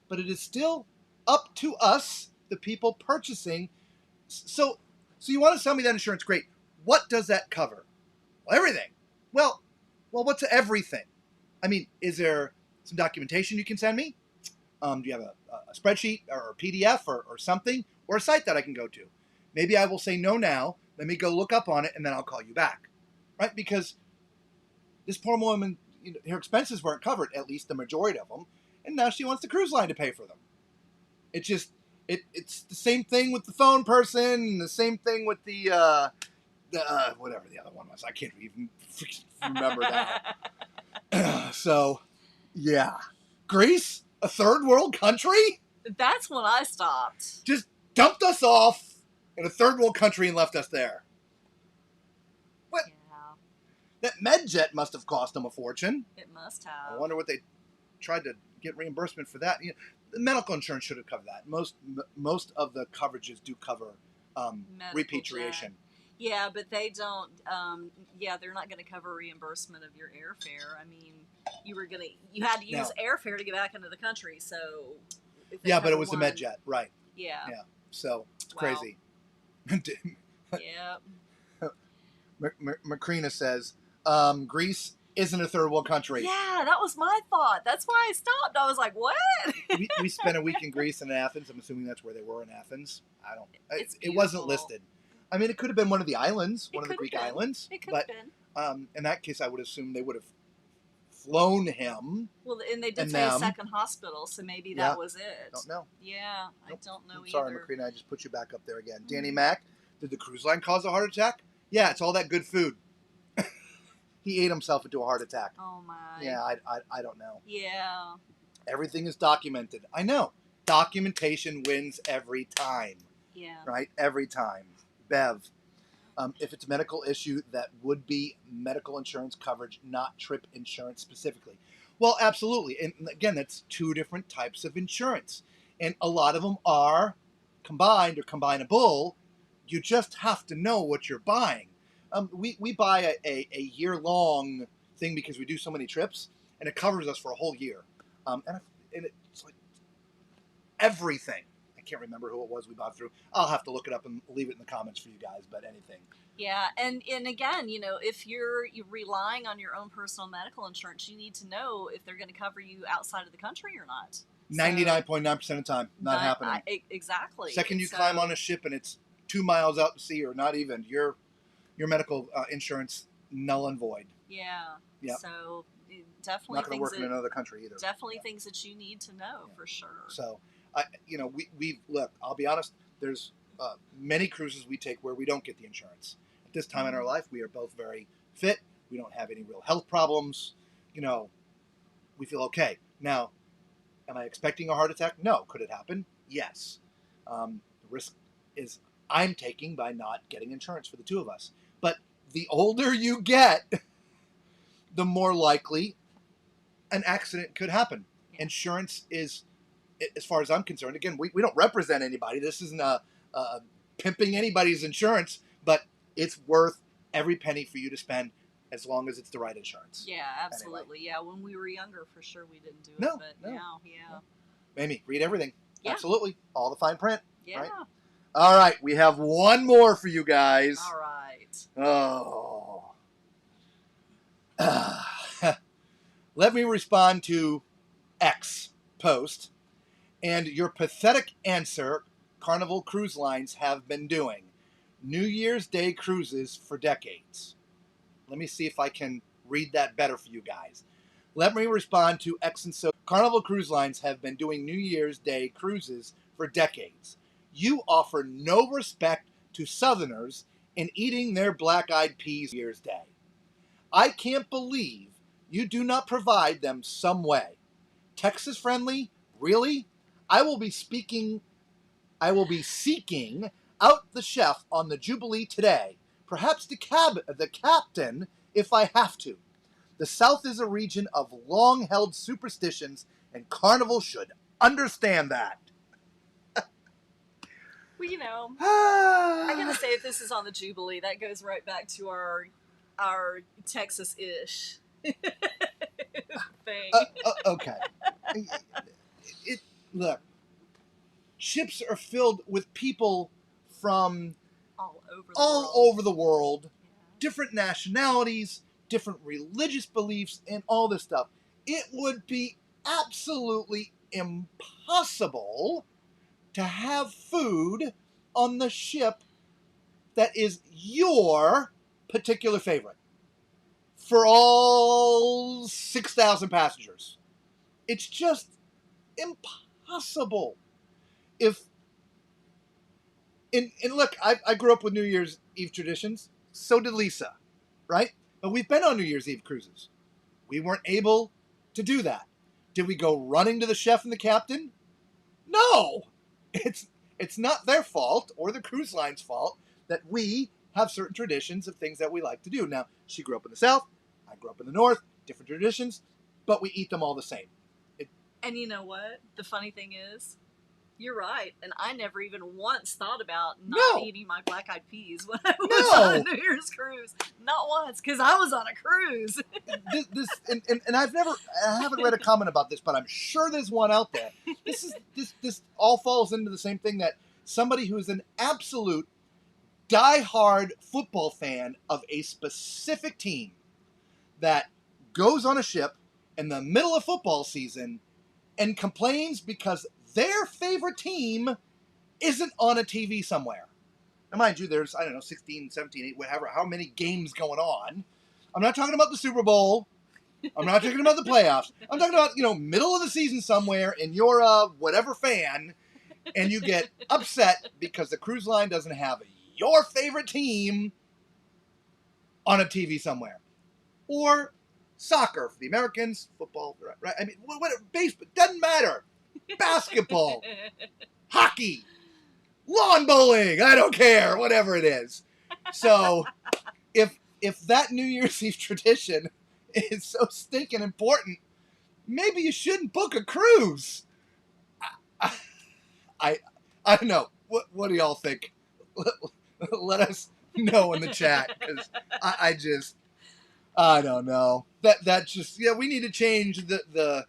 But it is still up to us, the people purchasing. So you want to sell me that insurance? Great. What does that cover? Well, everything. Well, what's everything? I mean, is there some documentation you can send me? Do you have a spreadsheet or a PDF or something? Or a site that I can go to? Maybe I will say no now. Let me go look up on it, and then I'll call you back. Right? Because this poor woman, her expenses weren't covered, at least the majority of them, and now she wants the cruise line to pay for them. It's just, it's the same thing with the phone person, and the same thing with the whatever the other one was. I can't even remember now. So, yeah. Greece? A third world country? That's when I stopped. Just dumped us off in a third world country and left us there. What? Yeah, That MedJet must have cost them a fortune. it must I have. wonder what they tried to get reimbursement for that. You know, the medical insurance should have covered that. Most of the coverages do cover Medical repatriation. jet. Yeah, but they don't. Yeah, they're not going to cover reimbursement of your airfare. I mean, you had to use Now, airfare to get back into the country. So, if they yeah, but it cover was the one, MedJet, right? yeah, Yeah, so it's wow, crazy. yeah, Macrina says Greece isn't a third world country. yeah. That was my thought. That's why I stopped. I was like, what? We spent a week in Greece and Athens. I'm assuming that's where they were in Athens. I don't. It's It wasn't beautiful. listed. I mean, it could have been one of the islands, one of the could have Greek been. islands. It could But have been. in that case, I would assume they would have flown him. Well, and they did And say a them. second hospital, so maybe Yeah. that was it. Don't know. Yeah, Nope. I don't know I'm sorry, either. Macrina. I just put you back up there again. Danny Mac, did the cruise line cause a heart attack? Yeah, it's all that good food. He ate himself into a heart attack. Oh my. Yeah, I don't know. Yeah. Everything is documented. I know. Documentation wins every time. Yeah. Right? Every time. Bev. If it's a medical issue, that would be medical insurance coverage, not trip insurance specifically. Well, absolutely. And again, that's two different types of insurance. And a lot of them are combined or combinable. You just have to know what you're buying. We buy a year-long thing because we do so many trips, and it covers us for a whole year. And it's like everything. I can't remember who it was we bought through. I'll have to look it up and leave it in the comments for you guys, but anything. Yeah, and again, if you're relying on your own personal medical insurance, you need to know if they're going to cover you outside of the country or not. 99.9% of the time, not happening. Exactly. Second you climb on a ship and it's 2 miles out to sea or not even, your medical insurance null and void. Yeah. Yep. So definitely not going to work in another country either. Definitely things that you need to know for sure. So, we look. I'll be honest. There's many cruises we take where we don't get the insurance. At this time in our life, we are both very fit. We don't have any real health problems. We feel okay. Now, am I expecting a heart attack? No. Could it happen? Yes. The risk is I'm taking by not getting insurance for the two of us. But the older you get, the more likely an accident could happen. Yeah. Insurance is, as far as I'm concerned, again, we don't represent anybody. This isn't pimping anybody's insurance, but it's worth every penny for you to spend as long as it's the right insurance. Yeah, absolutely. Anyway. Yeah, when we were younger, for sure we didn't do it. No, but now, yeah. Amy, read everything. Yeah. Absolutely. All the fine print. Yeah. Right? All right, we have one more for you guys. All right. Oh. Let me respond to X post and your pathetic answer Carnival Cruise Lines have been doing. New Year's Day cruises for decades. Let me see if I can read that better for you guys. Let me respond to X and so. Carnival Cruise Lines have been doing New Year's Day cruises for decades. You offer no respect to Southerners in eating their black-eyed peas New Year's Day. I can't believe you do not provide them some way. Texas friendly? Really? I will be seeking out the chef on the Jubilee today. Perhaps the captain if I have to. The South is a region of long-held superstitions, and Carnival should understand that. Well, I gotta say, if this is on the Jubilee, that goes right back to our Texas-ish thing. Okay. Look, ships are filled with people from all over the world, yeah. Different nationalities, different religious beliefs, and all this stuff. It would be absolutely impossible to have food on the ship that is your particular favorite for all 6,000 passengers. It's just impossible. And look, I grew up with New Year's Eve traditions. So did Lisa, right? But we've been on New Year's Eve cruises. We weren't able to do that. Did we go running to the chef and the captain? No. It's not their fault or the cruise line's fault that we have certain traditions of things that we like to do. Now, she grew up in the South. I grew up in the North. Different traditions, but we eat them all the same. And you know what? The funny thing is, you're right, and I never even once thought about not eating my black-eyed peas when I was on a New Year's cruise. Not once, because I was on a cruise. And I haven't read a comment about this, but I'm sure there's one out there. This all falls into the same thing, that somebody who's an absolute die-hard football fan of a specific team that goes on a ship in the middle of football season and complains because their favorite team isn't on a TV somewhere. Now, mind you, there's, 16, 17, 8, whatever, how many games going on. I'm not talking about the Super Bowl. I'm not talking about the playoffs. I'm talking about, middle of the season somewhere, and you're a whatever fan, and you get upset because the cruise line doesn't have your favorite team on a TV somewhere. Or soccer for the Americans, football, right? I mean, baseball, doesn't matter. Basketball, hockey, lawn bowling, I don't care, whatever it is. So if that New Year's Eve tradition is so stinking important, maybe you shouldn't book a cruise. I don't know. What do y'all think? Let us know in the chat, because I don't know. That just, we need to change the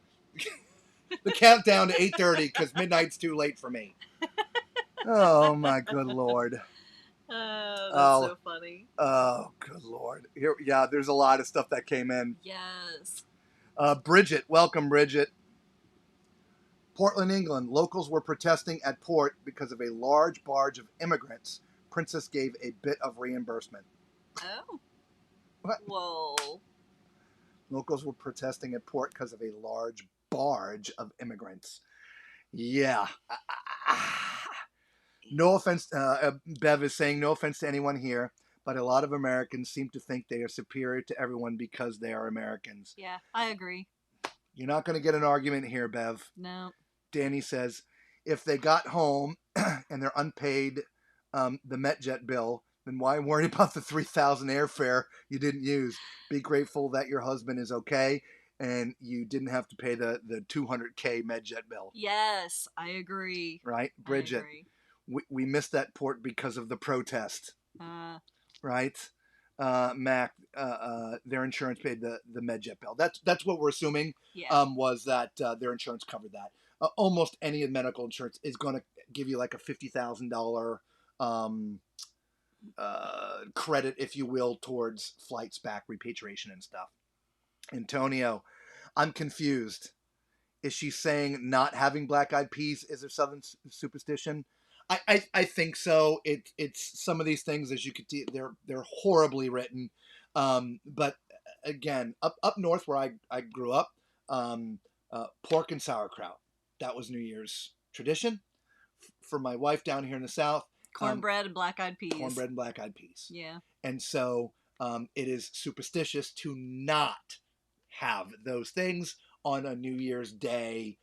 countdown to 8:30, because midnight's too late for me. Oh my good Lord. That's so funny. Oh, good Lord. There's a lot of stuff that came in. Yes. Bridget, welcome, Bridget. Portland, England. Locals were protesting at port because of a large barge of immigrants. Princess gave a bit of reimbursement. Oh. What? Whoa. Locals were protesting at port because of a large barge of immigrants. Yeah. No offense, Bev is saying, no offense to anyone here, but a lot of Americans seem to think they are superior to everyone because they are Americans. Yeah, I agree. You're not going to get an argument here, Bev. No. Danny says, if they got home and they're unpaid the MetJet bill, then why worry about the $3,000 airfare you didn't use? Be grateful that your husband is okay and you didn't have to pay the $200K MetJet bill. Yes, I agree. Right? Bridget, we missed that port because of the protest. Right? Mac, their insurance paid the MedJet bill. That's what we're assuming. Yeah. Was that their insurance covered that. Almost any medical insurance is going to give you like a $50,000 credit, if you will, towards flights back, repatriation and stuff. Antonio, I'm confused. Is she saying not having black-eyed peas is a Southern superstition? I think so. It's some of these things, as you could see, they're horribly written. But again, up north where I grew up, pork and sauerkraut, that was New Year's tradition. For my wife down here in the South, cornbread and black-eyed peas. Cornbread and black-eyed peas. Yeah. And so it is superstitious to not have those things on a New Year's Day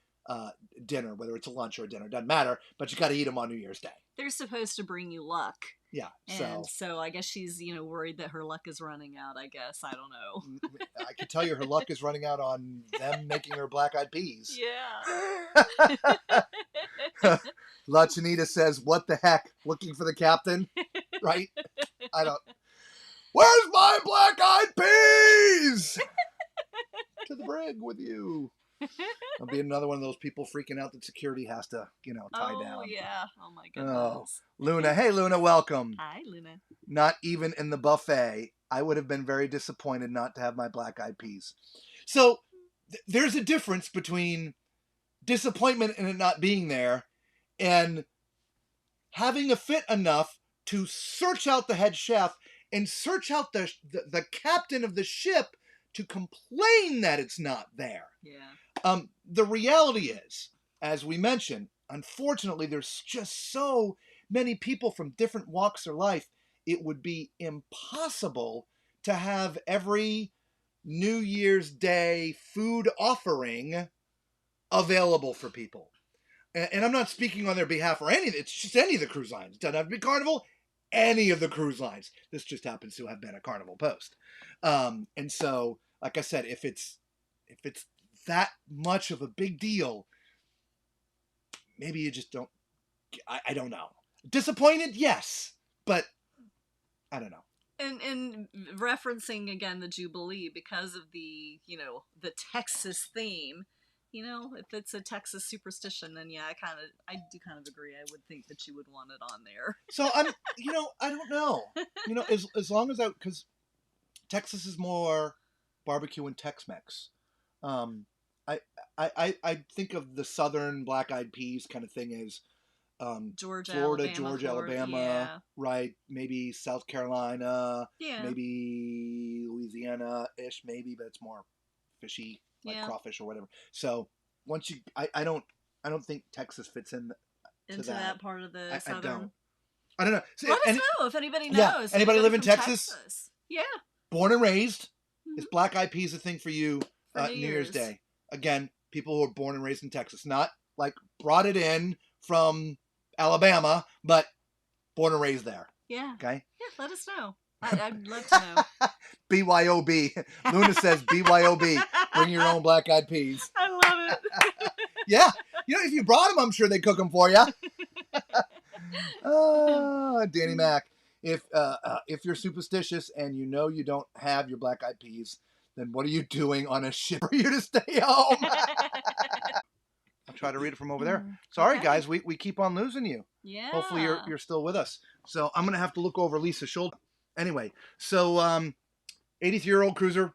dinner, whether it's a lunch or a dinner, doesn't matter, but you got to eat them on New Year's Day. They're supposed to bring you luck. Yeah. And so I guess she's, worried that her luck is running out, I guess. I don't know. I can tell you her luck is running out on them making her black-eyed peas. Yeah. La Chinita says, what the heck? Looking for the captain? Right? Where's my black-eyed peas? To the brig with you. I'll be another one of those people freaking out that security has to, tie down. Oh, yeah. Oh, my goodness. Oh. Luna. Hey, Luna, welcome. Hi, Luna. Not even in the buffet. I would have been very disappointed not to have my black-eyed peas. So there's a difference between disappointment in it not being there and having a fit enough to search out the head chef and search out the captain of the ship to complain that it's not there. Yeah. The reality is, as we mentioned, unfortunately, there's just so many people from different walks of life. It would be impossible to have every New Year's Day food offering available for people. and I'm not speaking on their behalf or anything. It's just any of the cruise lines. It doesn't have to be Carnival. Any of the cruise lines. This just happens to have been a Carnival post. And so, like I said, if it's that much of a big deal, maybe you just don't. I don't know. Disappointed, yes, but I don't know. And referencing again the Jubilee because of the the Texas theme. If it's a Texas superstition, then yeah, I do kind of agree. I would think that you would want it on there. So I don't know. As long as because Texas is more barbecue and Tex-Mex. I I think of the Southern Black Eyed Peas kind of thing as Georgia, Florida, Alabama, Georgia, Alabama, yeah. right? Maybe South Carolina, Yeah. maybe Louisiana-ish, maybe, but it's more fishy, like crawfish or whatever. So once you, I don't think Texas fits into that part of the Southern. I don't know. See, let us know if anybody knows. Yeah, anybody live in Texas? Yeah. Born and raised. Is Black Eyed Peas a thing for you? For New Year's Day. Again, people who are born and raised in Texas, not like brought it in from Alabama, but born and raised there. Yeah. Okay. Yeah, let us know. I'd love to know. BYOB. Luna says BYOB. Bring your own Black Eyed Peas. I love it. Yeah. If you brought them, I'm sure they'd cook them for you. Danny Mac. If you're superstitious and you don't have your Black Eyed Peas, then what are you doing on a ship for you to stay home? I'll try to read it from over there. Sorry, guys, we keep on losing you. Yeah. Hopefully you're still with us. So I'm gonna have to look over Lisa's shoulder. Anyway, so 83-year-old cruiser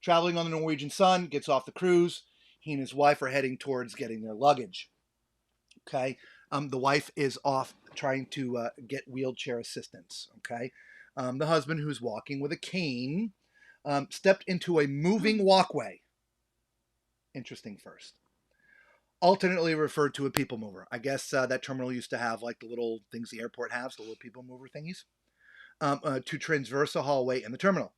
traveling on the Norwegian Sun gets off the cruise. He and his wife are heading towards getting their luggage. Okay, the wife is off trying to get wheelchair assistance. Okay, the husband, who's walking with a cane, stepped into a moving walkway. Interesting first. Alternately referred to a people mover. I guess that terminal used to have like the little things the airport has, the little people mover thingies, to traverse a hallway in the terminal.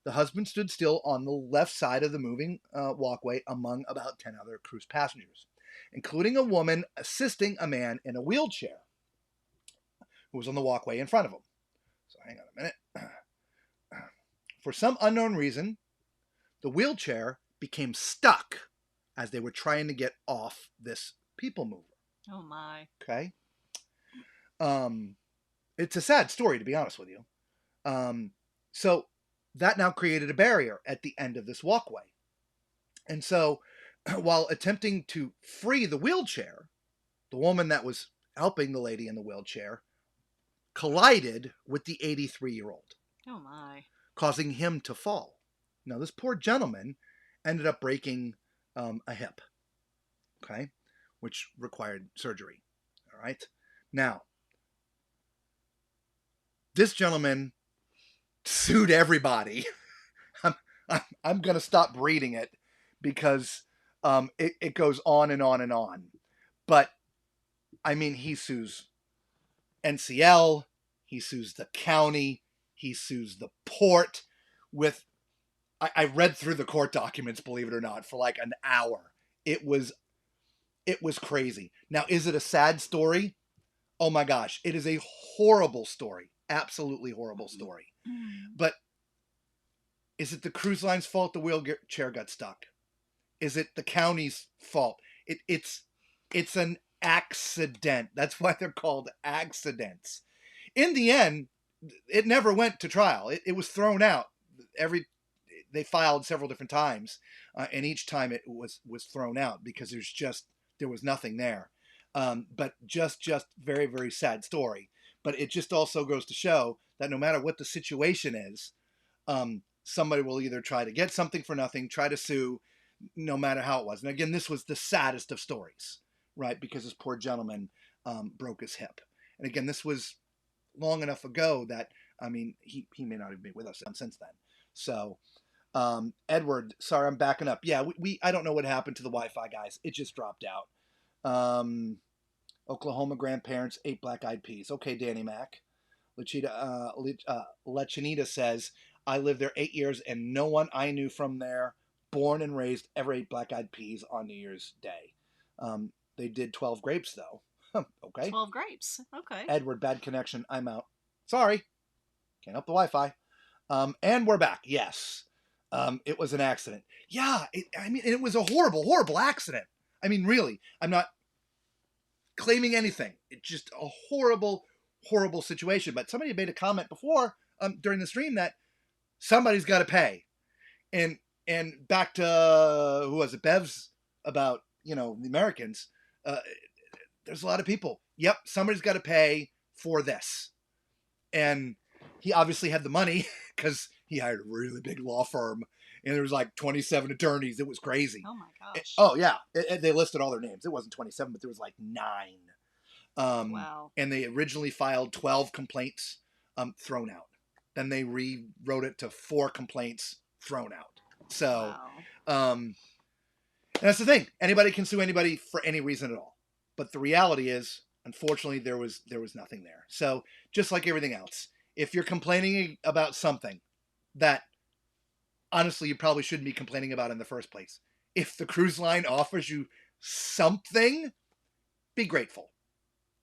The husband stood still on the left side of the moving walkway among about 10 other cruise passengers, including a woman assisting a man in a wheelchair who was on the walkway in front of him. So hang on a minute. For some unknown reason, the wheelchair became stuck as they were trying to get off this people mover. Oh my. Okay. It's a sad story, to be honest with you. So that now created a barrier at the end of this walkway. And so while attempting to free the wheelchair, the woman that was helping the lady in the wheelchair collided with the 83-year-old. Oh my. Causing him to fall. Now, this poor gentleman ended up breaking a hip, okay, which required surgery. All right. Now, this gentleman sued everybody. I'm going to stop reading it because it goes on and on and on. But, I mean, he sues NCL, he sues the county, he sues the port with... I read through the court documents, believe it or not, for like an hour. It was crazy. Now, is it a sad story? Oh my gosh. It is a horrible story. Absolutely horrible story. But is it the cruise line's fault the wheelchair got stuck? Is it the county's fault? It's an accident. That's why they're called accidents. In the end, it never went to trial. It was thrown out. They filed several different times, and each time it was thrown out because there was nothing there. But just very, very sad story. But it just also goes to show that no matter what the situation is, somebody will either try to get something for nothing, try to sue, no matter how it was. And again, this was the saddest of stories, right? Because this poor gentleman broke his hip. And again, this was long enough ago that, I mean, he may not have been with us since then. So... Edward, sorry, I'm backing up. Yeah, I don't know what happened to the Wi-Fi, guys. It just dropped out. Oklahoma grandparents ate Black Eyed Peas. Okay, Danny Mac. Lechinita says, I lived there 8 years and no one I knew from there, born and raised, ever ate Black Eyed Peas on New Year's Day. They did 12 grapes, though. Okay. 12 grapes. Okay. Edward, bad connection. I'm out. Sorry. Can't help the Wi-Fi. And we're back. Yes. It was an accident. Yeah. It was a horrible, horrible accident. I mean, really. I'm not claiming anything. It's just a horrible, horrible situation. But somebody made a comment before during the stream that somebody's got to pay. And back to, who was it? Bev's about, the Americans. There's a lot of people. Yep, somebody's got to pay for this. And he obviously had the money because he hired a really big law firm. And there was like 27 attorneys. It was crazy. Oh, my gosh. Oh, yeah. They listed all their names. It wasn't 27, but there was like 9. Wow. And they originally filed 12 complaints thrown out. Then they rewrote it to 4 complaints thrown out. So, wow. that's the thing. Anybody can sue anybody for any reason at all. But the reality is, unfortunately, there was nothing there. So just like everything else, if you're complaining about something that honestly you probably shouldn't be complaining about in the first place, if the cruise line offers you something, be grateful,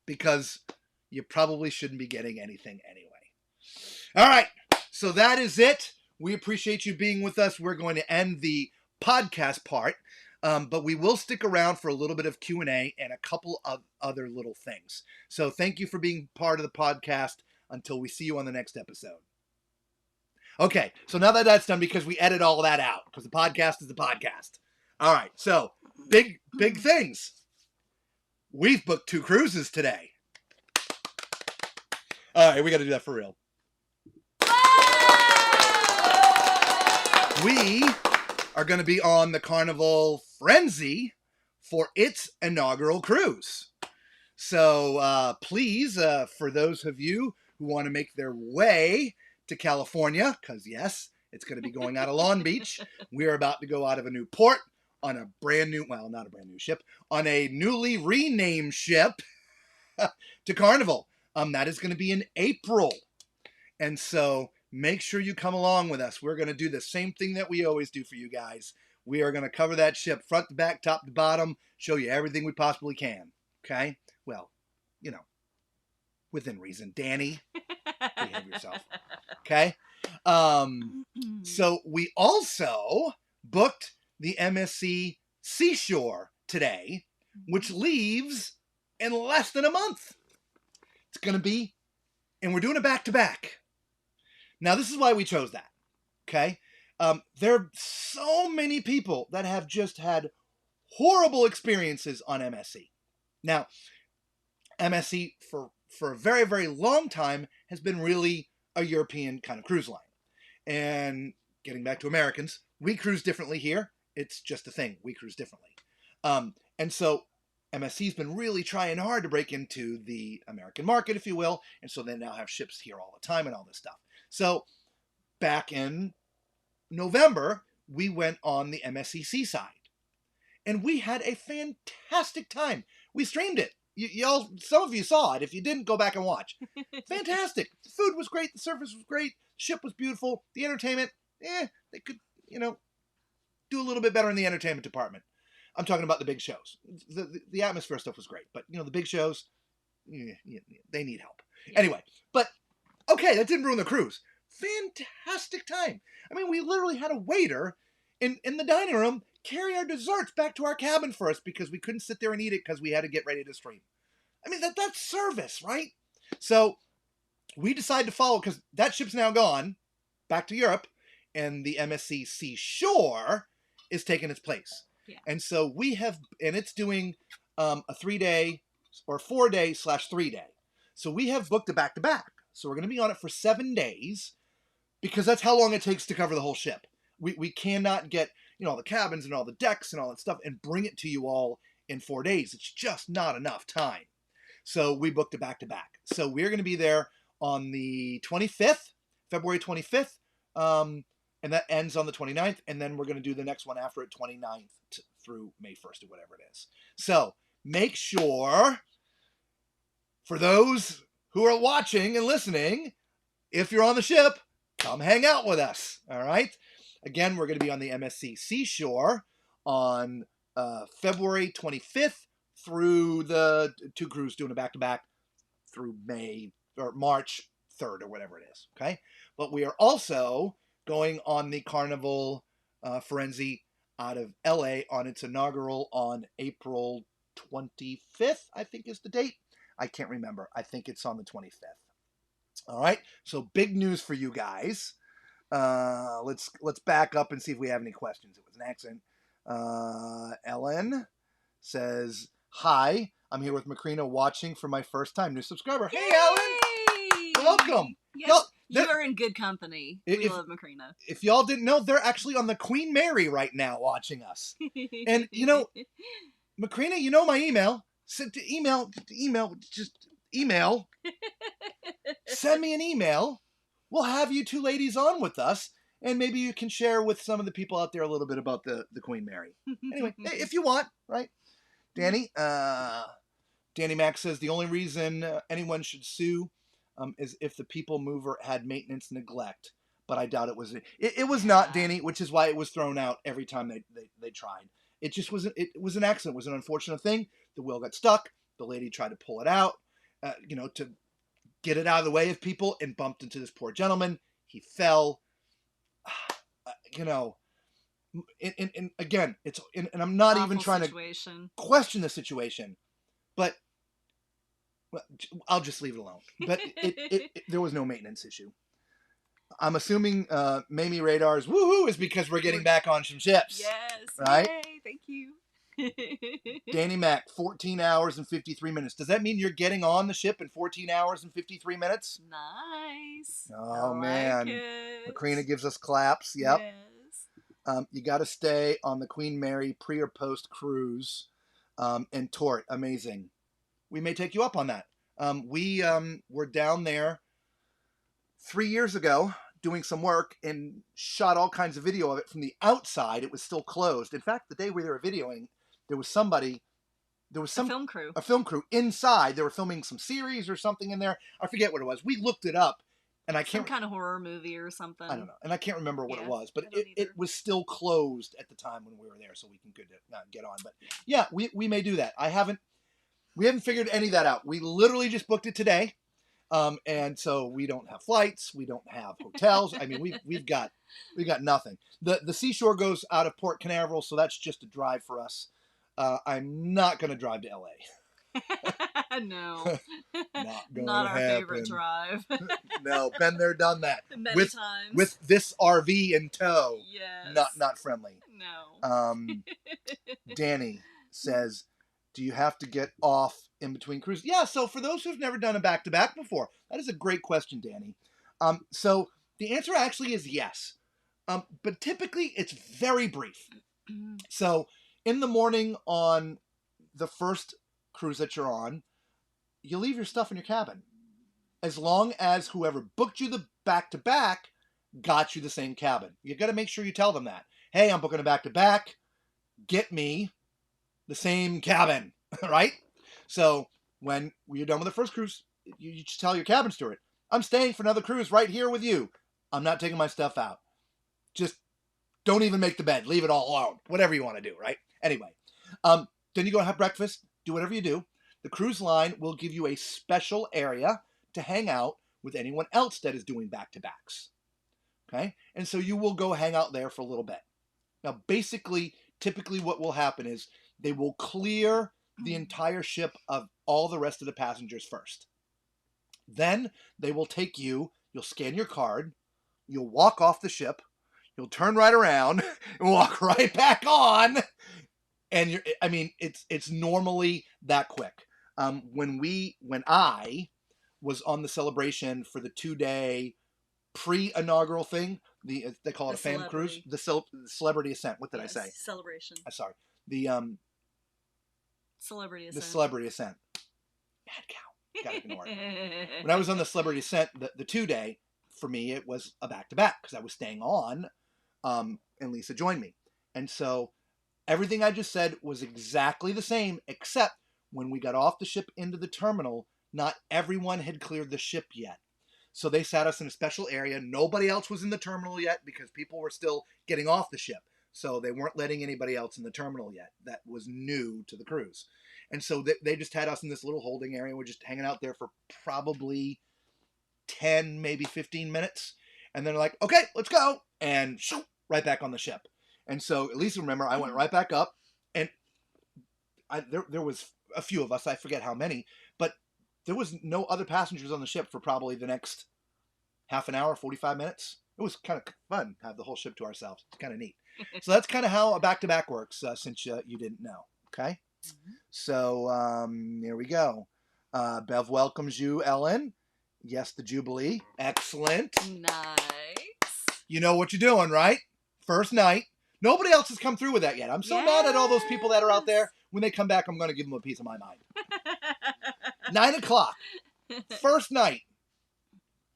because you probably shouldn't be getting anything anyway. All right, so that is it. We appreciate you being with us. We're going to end the podcast part. But we will stick around for a little bit of Q&A and a couple of other little things. So thank you for being part of the podcast until we see you on the next episode. Okay, so now that that's done, because we edit all that out, because the podcast is the podcast. All right, so big things. We've booked 2 cruises today. All right, we got to do that for real. We are going to be on the Carnival Firenze for its inaugural cruise. So please, for those of you who want to make their way to California, because yes, it's going to be going out of Long Beach. We're about to go out of a new port on a brand new, well, not a brand new ship, on a newly renamed ship to Carnival. That is going to be in April. And so make sure you come along with us. We're going to do the same thing that we always do for you guys. We are going to cover that ship front to back, top to bottom, show you everything we possibly can. Okay? Well, within reason. Danny, behave yourself. Okay? So we also booked the MSC Seashore today, which leaves in less than a month. It's going to be, and we're doing it back to back. Now, this is why we chose that, okay? There are so many people that have just had horrible experiences on MSC. Now, MSC, for a very, very long time, has been really a European kind of cruise line. And getting back to Americans, we cruise differently here. It's just a thing. We cruise differently. And so MSC's been really trying hard to break into the American market, if you will. And so they now have ships here all the time and all this stuff. So back in November, we went on the MSC Seaside. And we had a fantastic time. We streamed it. Y'all, some of you saw it. If you didn't, go back and watch. Fantastic. The food was great. The service was great. The ship was beautiful. The entertainment, they could, do a little bit better in the entertainment department. I'm talking about the big shows. The atmosphere stuff was great. But, the big shows, they need help. Yeah. Anyway, but, okay, that didn't ruin the cruise. Fantastic time. I mean, we literally had a waiter in the dining room carry our desserts back to our cabin for us because we couldn't sit there and eat it because we had to get ready to stream. I mean, that's service, right? So we decided to follow, because that ship's now gone back to Europe, and the MSC Seashore is taking its place. Yeah. And so we have, and it's doing a 3-day or 4-day/3-day. So we have booked a back-to-back. So we're going to be on it for 7 days, because that's how long it takes to cover the whole ship. We cannot get, all the cabins and all the decks and all that stuff and bring it to you all in 4 days. It's just not enough time. So we booked a back-to-back. So we're going to be there on the 25th, February 25th, and that ends on the 29th, and then we're going to do the next one after it, 29th through May 1st or whatever it is. So make sure, for those who are watching and listening, if you're on the ship, come hang out with us, all right? Again, we're going to be on the MSC Seashore on February 25th through the 2 cruises doing a back-to-back through May or March 3rd or whatever it is. Okay. But we are also going on the Carnival Firenze out of LA on its inaugural on April 25th, I think is the date. I can't remember. I think it's on the 25th. All right. So big news for you guys. Let's back up and see if we have any questions. It was an accident. Ellen says, "Hi, I'm here with Macrina watching for my first time. New subscriber. Hey, Ellen. Welcome. Yes, you are in good company. We love Macrina. If y'all didn't know, they're actually on the Queen Mary right now watching us. And, you know, Macrina, you know my email. Just email. Send me an email. We'll have you 2 ladies on with us. And maybe you can share with some of the people out there a little bit about the Queen Mary. Anyway, if you want, right? Danny Mac says the only reason anyone should sue is if the people mover had maintenance neglect, but I doubt it was. It was not, Danny, which is why it was thrown out every time they tried. It just wasn't. It was an accident. It was an unfortunate thing. The wheel got stuck. The lady tried to pull it out, to get it out of the way of people, and bumped into this poor gentleman. He fell. And again, and I'm not even trying to question the situation, but I'll just leave it alone. But there was no maintenance issue. I'm assuming Mamie Radar's woohoo is because we're getting back on some ships. Yes. Right? Yay, thank you. Danny Mac, 14 hours and 53 minutes. Does that mean you're getting on the ship in 14 hours and 53 minutes? Nice. Oh, man. Macrina gives us claps. Yep. Yes. You got to stay on the Queen Mary pre or post cruise and tour it. Amazing. We may take you up on that. We were down there 3 years ago doing some work and shot all kinds of video of it from the outside. It was still closed. In fact, the day we were videoing, there was a film crew inside. They were filming some series or something in there. I forget what it was. We looked it up, and I can't. Some kind of horror movie or something. I don't know, and I can't remember what it was, but it was still closed at the time when we were there, so we can get on. But yeah, we may do that. We haven't figured any of that out. We literally just booked it today, and so we don't have flights, we don't have hotels. I mean, we've got nothing. The seashore goes out of Port Canaveral, so that's just a drive for us. I'm not going to drive to LA. No. Not our favorite drive. No, been there, done that. Many times. With this RV in tow. Yes. Not friendly. No. Danny says, do you have to get off in between cruises? Yeah, so for those who've never done a back-to-back before, that is a great question, Danny. So the answer actually is yes. But typically it's very brief. So in the morning on the first cruise that you're on, you leave your stuff in your cabin. As long as whoever booked you the back-to-back got you the same cabin. You got to make sure you tell them that. Hey, I'm booking a back-to-back. Get me the same cabin, right? So when you're done with the first cruise, you just tell your cabin steward, I'm staying for another cruise right here with you. I'm not taking my stuff out. Just don't even make the bed. Leave it all alone. Whatever you want to do, right? Anyway, then you go have breakfast. Do whatever you do. The cruise line will give you a special area to hang out with anyone else that is doing back-to-backs. Okay? And so you will go hang out there for a little bit. Now, typically what will happen is they will clear the entire ship of all the rest of the passengers first. Then they will take you, you'll scan your card, you'll walk off the ship, you'll turn right around and walk right back on. And it's normally that quick. When I was on the celebration for the 2-day pre-inaugural thing, they call it a fan cruise, the celebrity ascent. What did I say? Celebration. Sorry. The celebrity ascent. The celebrity ascent. Mad cow. Gotta ignore it. When I was on the celebrity ascent, the 2-day, for me, it was a back-to-back because I was staying on, and Lisa joined me. And so everything I just said was exactly the same, except when we got off the ship into the terminal, not everyone had cleared the ship yet. So they sat us in a special area. Nobody else was in the terminal yet because people were still getting off the ship. So they weren't letting anybody else in the terminal yet. That was new to the cruise. And so they just had us in this little holding area. We're just hanging out there for probably 10, maybe 15 minutes. And then they're like, okay, let's go. And shoot, right back on the ship. And so at least remember, I went right back up. And there was a few of us, I forget how many, but there was no other passengers on the ship for probably the next half an hour, 45 minutes. It was kind of fun to have the whole ship to ourselves. It's kind of neat. So that's kind of how a back-to-back works, since you didn't know. Okay? Mm-hmm. So here we go. Bev welcomes you, Ellen. Yes, the Jubilee. Excellent. Nice. You know what you're doing, right? First night. Nobody else has come through with that yet. I'm so mad at all those people that are out there. When they come back, I'm going to give them a piece of my mind. 9 o'clock. First night.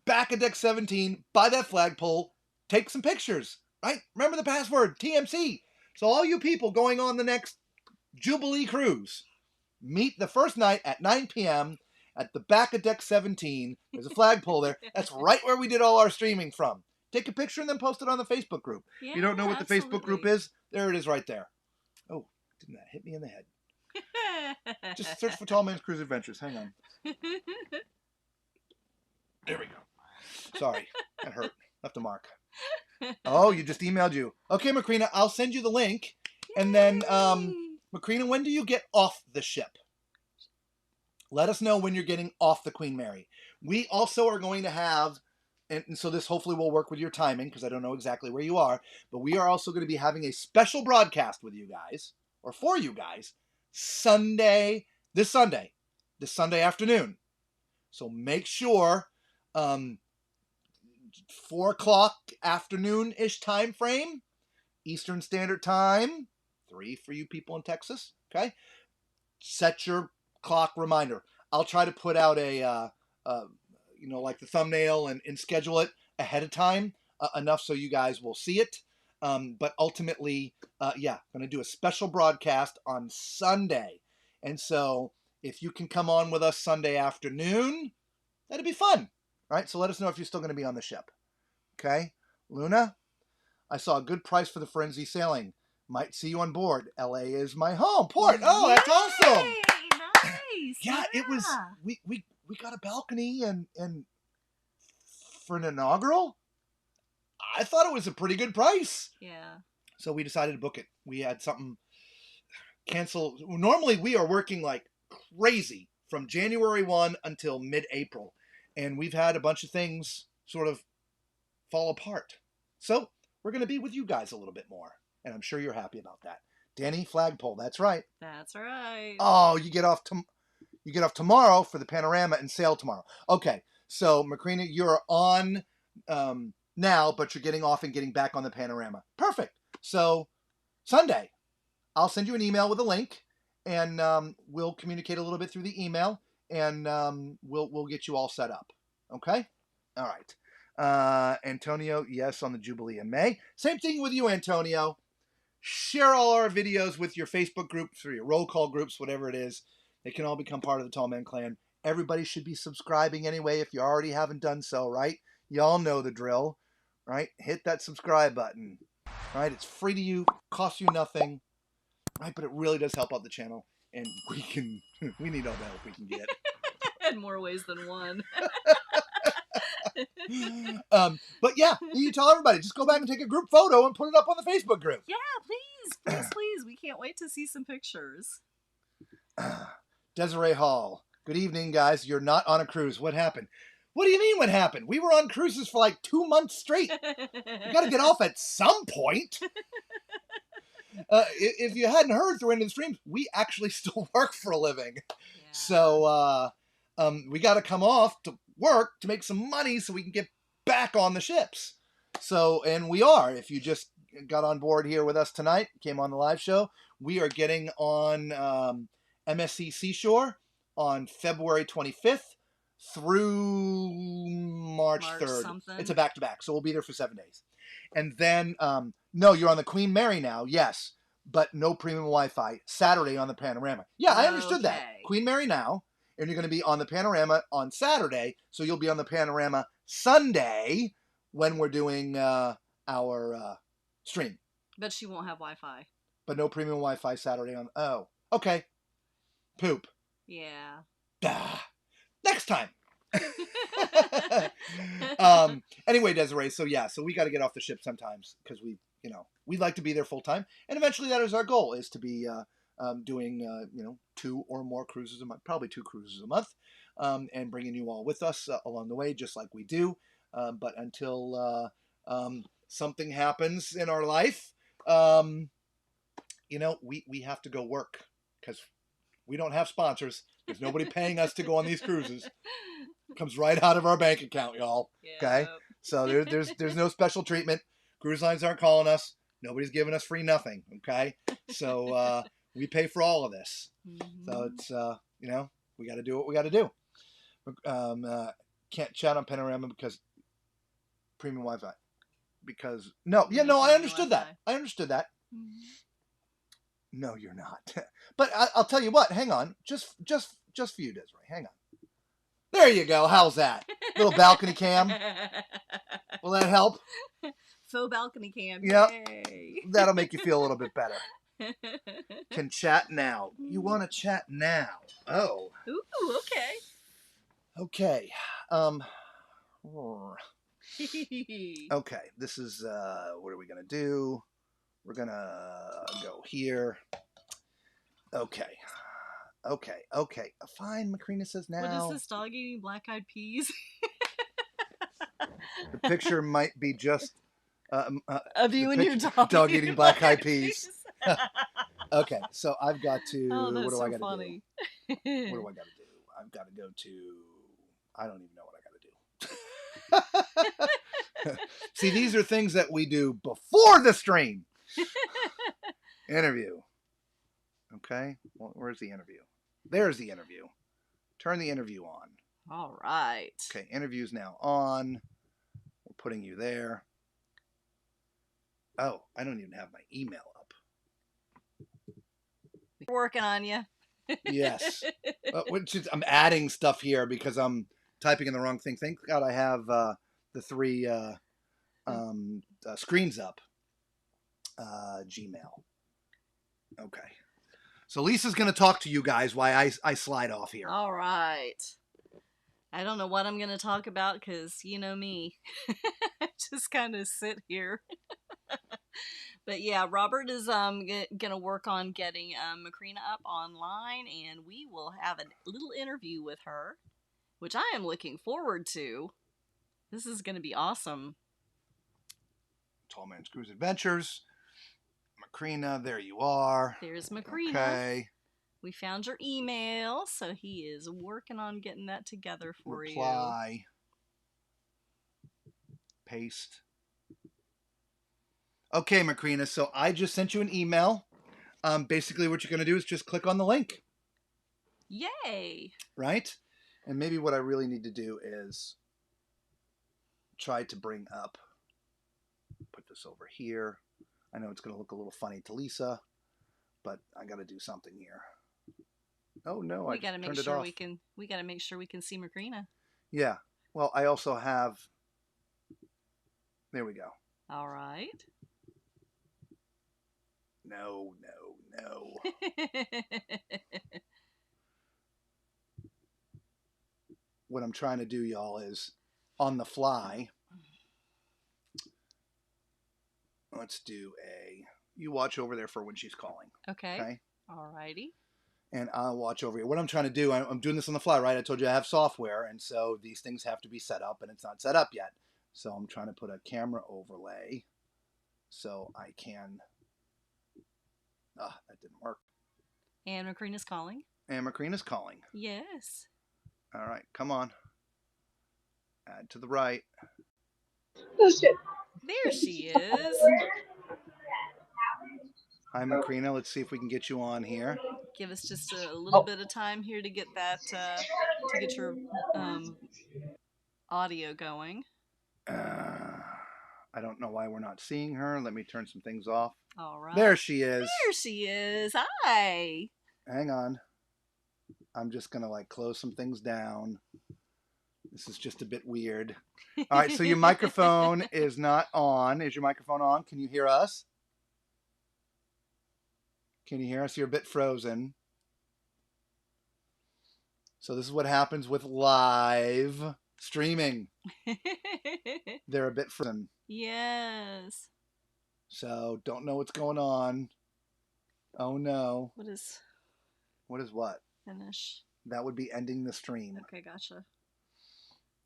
Back at deck 17. By that flagpole. Take some pictures. Right? Remember the password. TMC. So all you people going on the next Jubilee cruise. Meet the first night at 9 p.m. at the back of deck 17. There's a flagpole there. That's right where we did all our streaming from. Take a picture and then post it on the Facebook group. Yeah, you don't know what the Facebook group is? There it is right there. Oh, didn't that hit me in the head? Just search for Tall Man's Cruise Adventures. Hang on. There we go. Sorry. That hurt. Left a mark. Oh, you just emailed you. Okay, Macrina, I'll send you the link. And then, Macrina, when do you get off the ship? Let us know when you're getting off the Queen Mary. We also are going to have, and so this hopefully will work with your timing, because I don't know exactly where you are, but we are also going to be having a special broadcast with you guys, or for you guys, this Sunday afternoon. So make sure, 4 o'clock afternoon-ish time frame, Eastern Standard Time, 3 for you people in Texas, okay? Set your clock reminder. I'll try to put out a, like the thumbnail and schedule it ahead of time, enough so you guys will see it. But ultimately, going to do a special broadcast on Sunday. And so if you can come on with us Sunday afternoon, that'd be fun. Right? So let us know if you're still going to be on the ship. Okay? Luna, I saw a good price for the Firenze sailing. Might see you on board. LA is my home port. Oh, that's awesome. Nice. Yeah, it was, we got a balcony and for an inaugural, I thought it was a pretty good price. Yeah. So we decided to book it. We had something cancel. Normally we are working like crazy from January 1 until mid-April. And we've had a bunch of things sort of fall apart. So we're going to be with you guys a little bit more. And I'm sure you're happy about that. Danny, flagpole. That's right. That's right. Oh, you get off tomorrow for the panorama and sail tomorrow. Okay. So Macrina, you're on now, but you're getting off and getting back on the panorama. Perfect. So Sunday, I'll send you an email with a link, and we'll communicate a little bit through the email, and we'll get you all set up. Okay? All right. Antonio, yes, on the Jubilee in May. Same thing with you, Antonio. Share all our videos with your Facebook groups or your roll call groups, whatever it is. They can all become part of the Tall Man Clan. Everybody should be subscribing anyway if you already haven't done so, right? Y'all know the drill, right? Hit that subscribe button, right? It's free to you, costs you nothing, right? But it really does help out the channel, and we need all the help we can get. In more ways than one. But yeah, you tell everybody, just go back and take a group photo and put it up on the Facebook group. Yeah, please. We can't wait to see some pictures. Desiree Hall. Good evening, guys. You're not on a cruise. What happened? What do you mean what happened? We were on cruises for like 2 months straight. We got to get off at some point. If you hadn't heard through any of the streams, we actually still work for a living. Yeah. So we got to come off to work to make some money so we can get back on the ships. So, and we are. If you just got on board here with us tonight, came on the live show, we are getting on MSC Seashore on February 25th through March 3rd. Something. It's a back-to-back, so we'll be there for 7 days. And then, no, you're on the Queen Mary now, yes, but no premium Wi-Fi. Saturday on the Panorama. Yeah, I understood that. Queen Mary now, and you're going to be on the Panorama on Saturday, so you'll be on the Panorama Sunday when we're doing our stream. But she won't have Wi-Fi. But no premium Wi-Fi Saturday on... Oh, okay. Poop. Yeah. Next time. Anyway, Desiree, so we got to get off the ship sometimes because we'd like to be there full time, and eventually that is our goal, is to be doing 2 or more cruises a month, probably 2 cruises a month, and bringing you all with us along the way, just like we do. But until something happens in our life, we have to go work because we don't have sponsors. There's nobody paying us to go on these cruises. It comes right out of our bank account, y'all. Okay, so there's no special treatment. Cruise lines aren't calling us. Nobody's giving us free nothing. Okay, so we pay for all of this. Mm-hmm. So it's we got to do what we got to do. Can't chat on Panorama because premium Wi-Fi. Because I understood that. I understood that. Mm-hmm. No, you're not. But I'll tell you what. Hang on, just for you, Desiree. Hang on. There you go. How's that? Little balcony cam. Will that help? Faux balcony cam. Yep. That'll make you feel a little bit better. Can chat now. You want to chat now? Oh. Ooh. Okay. Okay. Okay. This is what are we gonna do? We're gonna go here. Okay. Fine, Macrina says now. What is this dog eating black-eyed peas? The picture might be just of you and your dog. Dog eating black-eyed peas. Okay, so I've got to. Oh, that's what do so I got to funny. do? What do I got to do? I've got to go to. I don't even know what I got to do. See, these are things that we do before the stream. Interview. Okay, well, where's the interview? There's the interview. Turn the interview on. All right. Okay, interview's now on. We're putting you there. Oh, I don't even have my email up. We're working on you. Yes. I'm adding stuff here because I'm typing in the wrong thing. Thank God I have the 3 screens up. Gmail. Okay. So Lisa's going to talk to you guys while I slide off here. All right. I don't know what I'm going to talk about because you know me. I just kind of sit here. But yeah, Robert is going to work on getting Macrina up online, and we will have a little interview with her, which I am looking forward to. This is going to be awesome. Tall Man's Cruise Adventures. Macrina, there you are. There's Macrina. Okay. We found your email, so he is working on getting that together for Reply. Paste. Okay, Macrina, so I just sent you an email. Basically, what you're going to do is just click on the link. Yay! Right? And maybe what I really need to do is try to bring up, put this over here. I know it's going to look a little funny to Lisa, but I got to do something here. Oh no, I just turned it off. We got to make sure we can see Macrina. Yeah. Well, I also have. There we go. All right. No. What I'm trying to do, y'all, is on the fly. Let's do you watch over there for when she's calling. Okay. All righty. And I'll watch over here. What I'm trying to do, I'm doing this on the fly, right? I told you I have software, and so these things have to be set up, and it's not set up yet. So I'm trying to put a camera overlay so I can... that didn't work. And Macrina's calling. Yes. All right, come on. Add to the right. Oh, shit. There she is. Hi, Macrina. Let's see if we can get you on here. Give us just a little bit of time here to get that, to get your audio going. I don't know why we're not seeing her. Let me turn some things off. All right. There she is. Hi. Hang on. I'm just going to close some things down. This is just a bit weird. All right, so your microphone is not on. Is your microphone on? Can you hear us? Can you hear us? You're a bit frozen. So this is what happens with live streaming. They're a bit frozen. Yes. So don't know what's going on. Oh no. What is what? finish? That would be ending the stream. Okay, gotcha.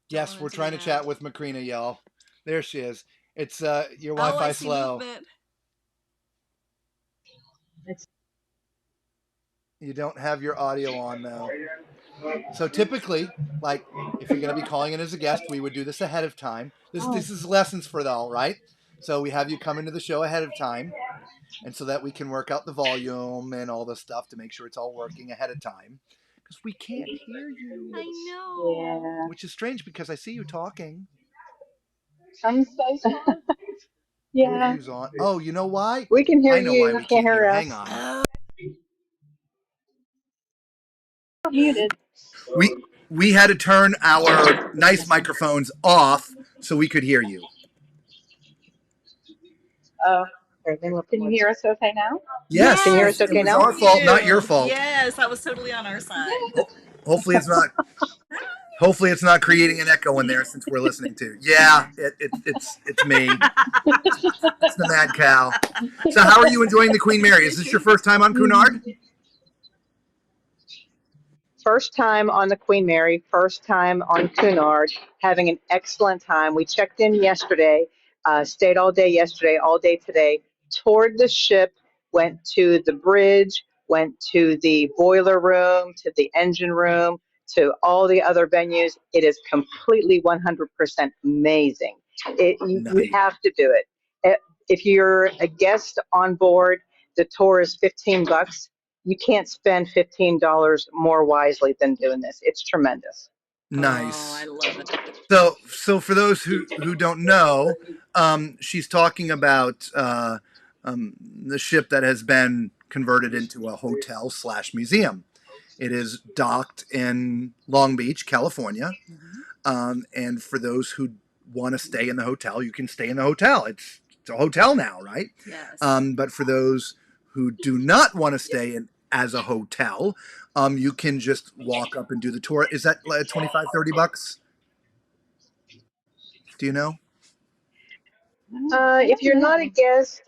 Yes, we're trying to chat with Macrina, y'all. There she is. It's your Wi-Fi slow. Movement. You don't have your audio on though. So typically, like if you're going to be calling in as a guest, we would do this ahead of time. This is lessons for all, right? So we have you come into the show ahead of time, and so that we can work out the volume and all the stuff to make sure it's all working ahead of time. Because we can't hear you. I know. Yeah. Which is strange because I see you talking. I'm so sorry. Yeah. Interviews on. Oh, you know why? We can hear I know you. why we can't hear. Hang us. on. Muted. We had to turn our nice microphones off so we could hear you. Oh, can you hear us okay now? Yes. Can you hear us okay now? It was our fault, not your fault. Yes, that was totally on our side. Hopefully it's not. Hopefully it's not creating an echo in there since we're listening to. Yeah, it's me. It's the mad cow. So how are you enjoying the Queen Mary? Is this your first time on Cunard? First time on the Queen Mary, first time on Cunard, having an excellent time. We checked in yesterday, stayed all day yesterday, all day today, toured the ship, went to the bridge, went to the boiler room, to the engine room, to all the other venues. It is completely 100% amazing. You have to do it. If you're a guest on board, the tour is $15. You can't spend $15 more wisely than doing this. It's tremendous. Nice. Oh, I love it. So for those who don't know, she's talking about the ship that has been converted into a hotel / museum. It is docked in Long Beach, California. And for those who want to stay in the hotel, you can stay in the hotel. It's a hotel now, right? Yes. But for those who do not want to stay in as a hotel, you can just walk up and do the tour. Is that like $25-$30? Do you know? If you're not a guest,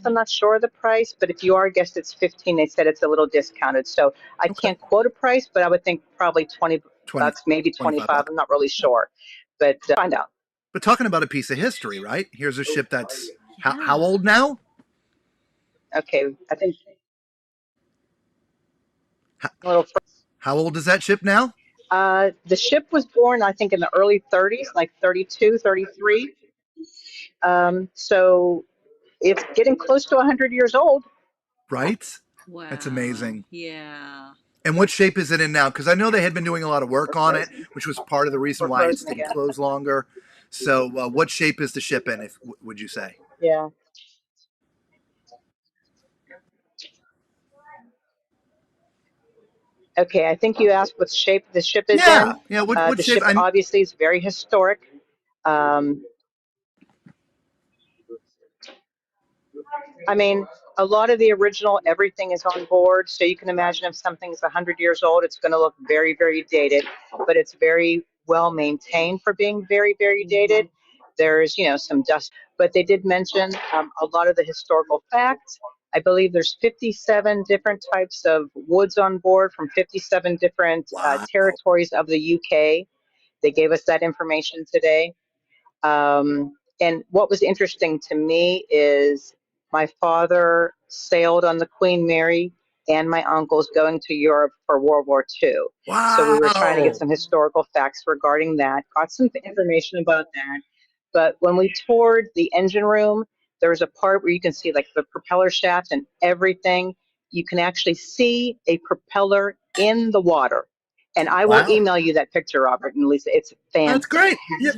I'm not sure of the price, but if you are a guest, it's 15. They said it's a little discounted. So I can't quote a price, but I would think probably 20 bucks, maybe 25. I'm not really sure, but find out. But talking about a piece of history, right? Here's a ship that's how old now? Okay, I think a little. How old is that ship now? The ship was born, I think, in the early 30s, like 32, 33. So it's getting close to 100 years old. Right? Wow. That's amazing. Yeah. And what shape is it in now? Because I know they had been doing a lot of work on it, which was part of the reason why it stayed closed longer. So what shape is the ship in, would you say? Yeah. Okay, I think you asked what shape the ship is in. Yeah, what the shape? ship obviously is very historic. I mean, a lot of the original, everything is on board. So you can imagine if something's 100 years old, it's going to look very, very dated, but it's very well maintained for being very, very dated. There's, some dust, but they did mention a lot of the historical facts. I believe there's 57 different types of woods on board from 57 different territories of the UK. They gave us that information today. And what was interesting to me is my father sailed on the Queen Mary and my uncle's going to Europe for World War II. Wow. So we were trying to get some historical facts regarding that, got some information about that. But when we toured the engine room, there was a part where you can see like the propeller shaft and everything. You can actually see a propeller in the water. And I will email you that picture, Robert and Lisa. It's fantastic. That's great. Yeah.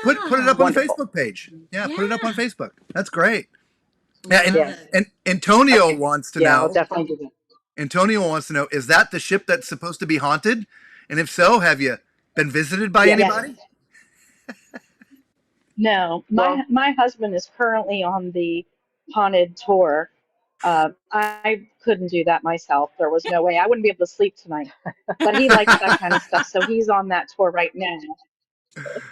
Put it up on the Facebook page. Yeah, put it up on Facebook. That's great. Yeah, and Antonio wants to know. Yeah, I'll definitely do that. Antonio wants to know, is that the ship that's supposed to be haunted? And if so, have you been visited by anybody? No, my husband is currently on the haunted tour, I couldn't do that myself. There was no way. I wouldn't be able to sleep tonight. But he likes that kind of stuff, so he's on that tour right now.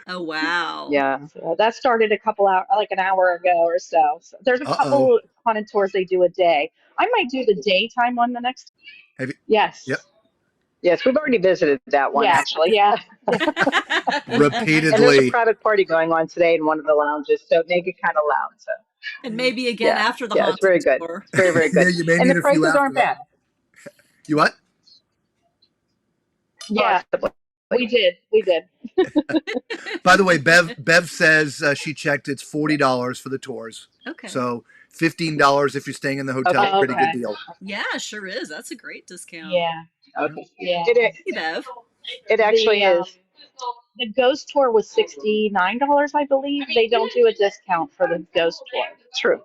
Oh, wow. Yeah. So that started a couple hours, like an hour ago or so. So there's a couple haunted tours they do a day. I might do the daytime one the next. Have you? Yes. Yep. Yes, we've already visited that one, actually. Yeah. Repeatedly. And there's a private party going on today in one of the lounges, so it may get kind of loud. So. And maybe again after the haunted it's very good. tour. It's very, very good. Yeah, you may and need the a few prices after aren't that. bad. You what? Yeah, we did. By the way, Bev says she checked. It's $40 for the tours. Okay. So $15 if you're staying in the hotel. Okay. Pretty good deal. Yeah, sure is. That's a great discount. Yeah. Okay. Yeah. Hey, Bev. It actually is. The ghost tour was $69, I believe. They don't do a discount for the ghost tour. True.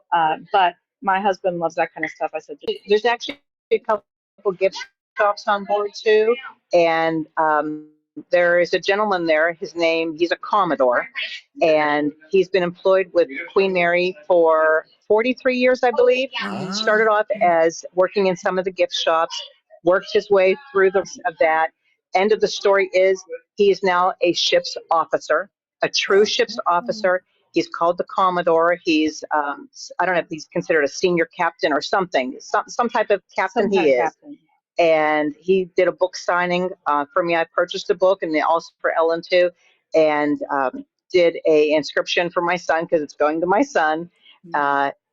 But my husband loves that kind of stuff. I said, There's actually a couple gift shops on board too, and there is a gentleman there. He's a Commodore, and he's been employed with Queen Mary for 43 years, I believe. Started off as working in some of the gift shops, worked his way through the of that. End of the story is he is now a ship's officer, a true ship's officer. He's called the Commodore. He's I don't know if he's considered a senior captain or something, some type of captain. He is. Captain. And he did a book signing for me. I purchased a book, and also for Ellen too, and did a inscription for my son because it's going to my son.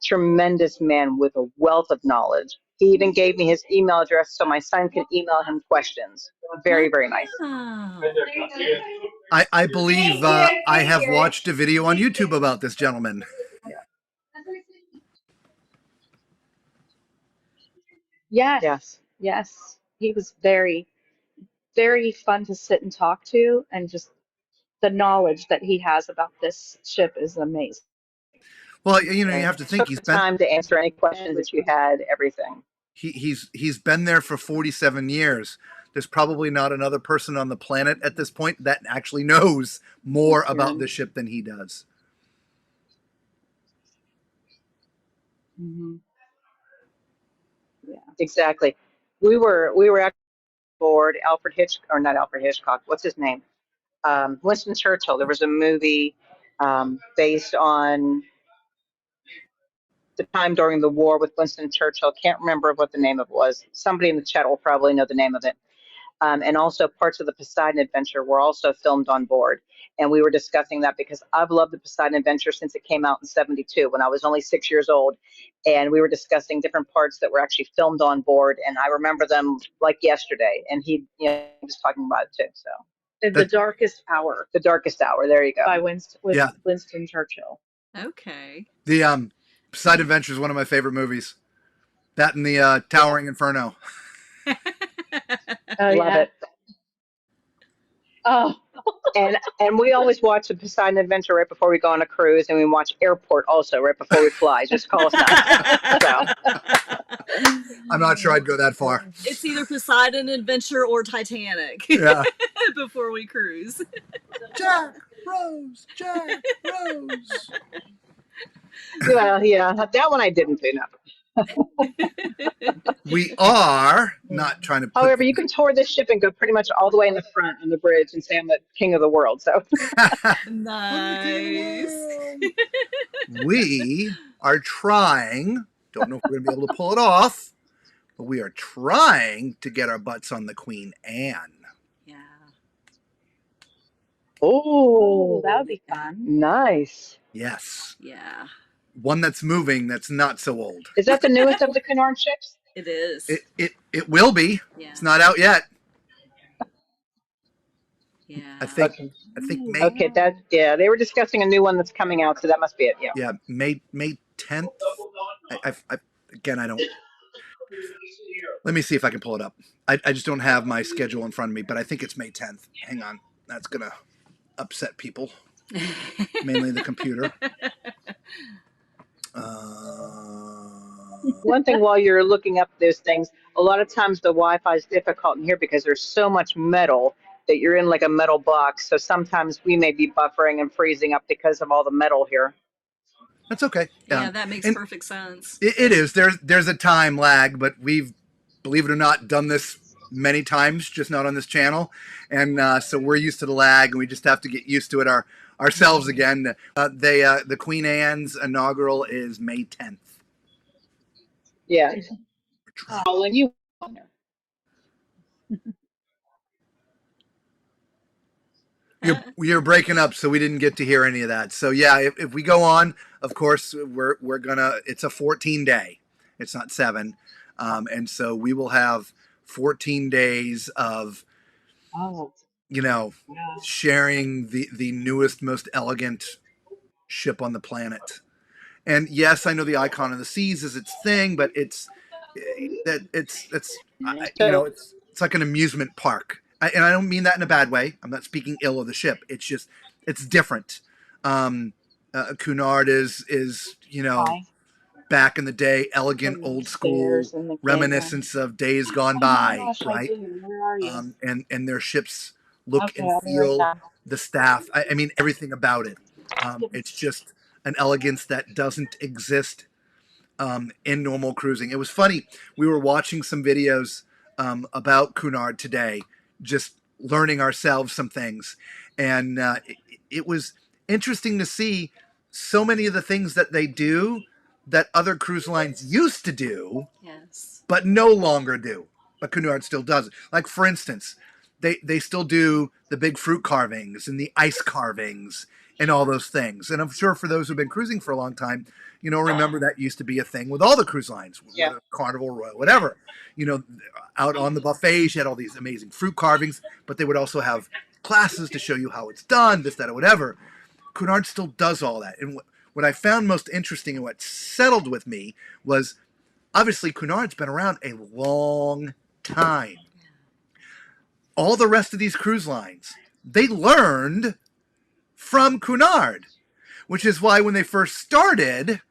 Tremendous man with a wealth of knowledge. He even gave me his email address so my son can email him questions. Very, very nice. I believe I have watched a video on YouTube about this gentleman. Yes. He was very, very fun to sit and talk to, and just the knowledge that he has about this ship is amazing. Well, you have to think he's spent time to answer any questions that you had. Everything. He's been there for 47 years. There's probably not another person on the planet at this point that actually knows more about the ship than he does. Mm-hmm. Yeah, exactly. We were actually board not Alfred Hitchcock. What's his name? Winston Churchill. There was a movie based on the time during the war with Winston Churchill. Can't remember what the name of it was. Somebody in the chat will probably know the name of it. And also parts of the Poseidon Adventure were also filmed on board. And we were discussing that because I've loved the Poseidon Adventure since it came out in '72 when I was only 6 years old. And we were discussing different parts that were actually filmed on board. And I remember them like yesterday. And he was talking about it too. So The Darkest Hour. The Darkest Hour. There you go. By Winston Churchill. Okay. The Poseidon Adventure is one of my favorite movies. That and the Towering Inferno. Love it. Oh, and we always watch the Poseidon Adventure right before we go on a cruise, and we watch Airport also right before we fly. Just call us out. So. I'm not sure I'd go that far. It's either Poseidon Adventure or Titanic. Yeah. Before we cruise. Jack Rose. Well, yeah, that one I didn't do. No. We are not trying to. However, you can tour this ship and go pretty much all the way in the front on the bridge and say I'm the king of the world. So nice. We are trying. Don't know if we're going to be able to pull it off, but we are trying to get our butts on the Queen Anne. Yeah. Oh, that would be fun. Nice. Yes. Yeah. One that's moving. That's not so old. Is that the newest of the Cunard ships? It is. It will be. Yeah. It's not out yet. Yeah. I think May. Okay, they were discussing a new one that's coming out, so that must be it. Yeah. Yeah, May 10th. I don't. Let me see if I can pull it up. I just don't have my schedule in front of me, but I think it's May 10th. Hang on, that's gonna upset people, mainly the computer. One thing while you're looking up those things, a lot of times the Wi-Fi is difficult in here because there's so much metal that you're in like a metal box. So sometimes we may be buffering and freezing up because of all the metal here. That's okay. Yeah, that makes And perfect sense. it is. There's a time lag, but we've, believe it or not, done this many times, just not on this channel, and so we're used to the lag, and we just have to get used to it ourselves again. The Queen Anne's inaugural is May 10th. Yeah. Following you. You're breaking up, so we didn't get to hear any of that. So yeah, if we go on, of course we're gonna. It's a 14-day. It's not 7, and so we will have 14 days of Oh, yeah, wow. sharing the newest, most elegant ship on the planet. And yes, I know the Icon of the Seas is its thing, but it's So, it's like an amusement park, and I don't mean that in a bad way. I'm not speaking ill of the ship. It's just it's different. Cunard is hi. back in the day, elegant, From old school stairs in the game. reminiscence of days gone Oh my by, gosh, I right? do. Where are you? And their ships look Okay, and I'll be right feel, back. the staff. I mean everything about it. Give It's us- just an elegance that doesn't exist in normal cruising. It was funny. We were watching some videos about Cunard today, just learning ourselves some things, and it was interesting to see so many of the things that they do that other cruise lines used to do, Yes. but no longer do. But Cunard still does it. Like for instance, they still do the big fruit carvings and the ice carvings and all those things. And I'm sure for those who've been cruising for a long time, remember that used to be a thing with all the cruise lines, Yeah. whether Carnival, Royal, whatever. Out on the buffets, you had all these amazing fruit carvings, but they would also have classes to show you how it's done, this, that, or whatever. Cunard still does all that. And what I found most interesting and what settled with me was obviously Cunard's been around a long time. All the rest of these cruise lines, they learned from Cunard, which is why when they first started,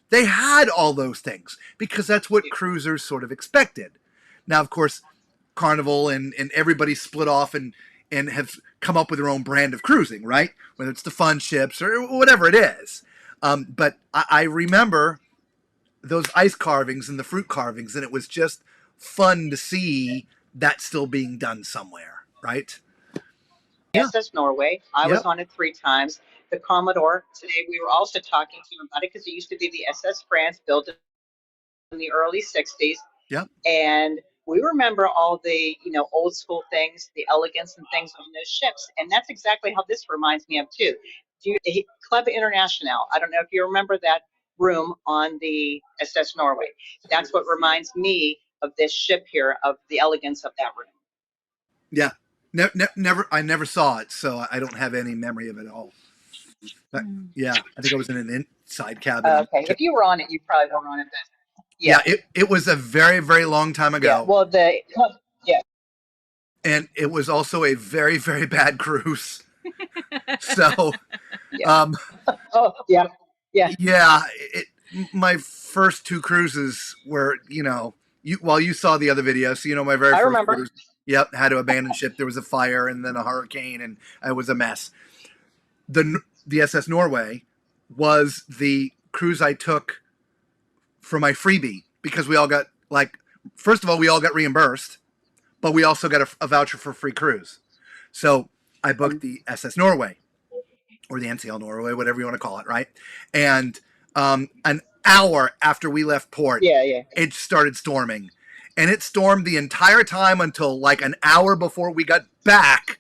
they had all those things because that's what cruisers sort of expected. Now, of course, Carnival and everybody split off and have come up with their own brand of cruising, right? Whether it's the fun ships or whatever it is. But I remember those ice carvings and the fruit carvings, and it was just fun to see that still being done somewhere, right? Yeah. SS Norway. I was Yep. on it 3 times. The Commodore. Today we were also talking to you about it because it used to be the SS France, built in the early 60s. Yep. And we remember all the, old school things, the elegance and things on those ships. And that's exactly how this reminds me of too. Club International. I don't know if you remember that room on the SS Norway. That's what reminds me of this ship here, of the elegance of that room. Yeah. Never. I never saw it, so I don't have any memory of it at all. But yeah, I think I was in an inside cabin. Okay, if you were on it, you probably were on it then. Yeah, it was a very, very long time ago. Yeah, well, yeah. And it was also a very, very bad cruise. So, Yeah. Oh, yeah. Yeah. yeah, my first 2 cruises were, you saw the other video, so my very I first remember. cruise. Yep, had to abandon ship. There was a fire and then a hurricane, and it was a mess. The SS Norway was the cruise I took for my freebie because we all got, first of all, we all got reimbursed, but we also got a voucher for a free cruise. So I booked the SS Norway or the NCL Norway, whatever you want to call it, right? And an hour after we left port, it started storming. And it stormed the entire time until like an hour before we got back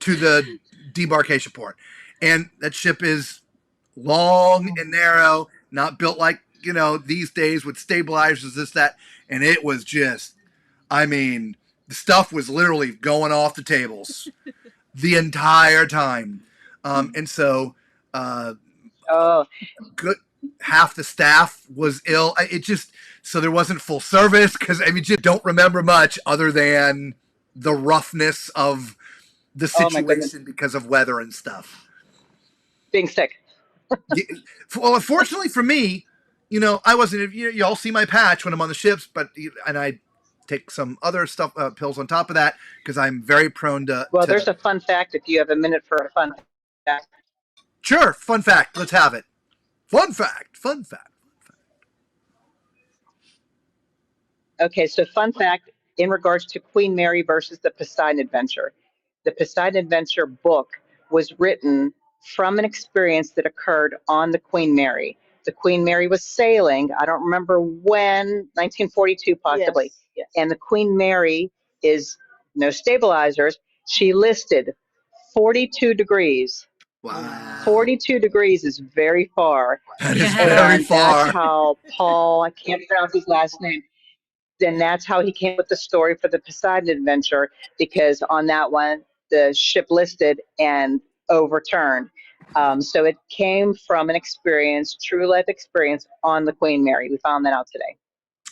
to the debarkation port. And that ship is long and narrow, not built like, these days with stabilizers, this, that. And it was just, the stuff was literally going off the tables the entire time. And so, good half the staff was ill. So there wasn't full service because just don't remember much other than the roughness of the situation because of weather and stuff. Being sick. Well, fortunately for me, I wasn't. You all see my patch when I'm on the ships, and I take some other stuff, pills on top of that because I'm very prone to. Well, there's a fun fact if you have a minute for a fun fact. Sure, fun fact. Let's have it. Fun fact. Fun fact. Okay, so fun fact in regards to Queen Mary versus the Poseidon Adventure. The Poseidon Adventure book was written from an experience that occurred on the Queen Mary. The Queen Mary was sailing, I don't remember when, 1942 possibly. Yes. And the Queen Mary is no stabilizers. She listed 42 degrees. Wow. 42 degrees is very far. That is Yeah. very And far. that's how Paul, I can't pronounce his last name, then that's how he came up with the story for the Poseidon Adventure, because on that one, the ship listed and overturned. So it came from an experience, true life experience on the Queen Mary. We found that out today.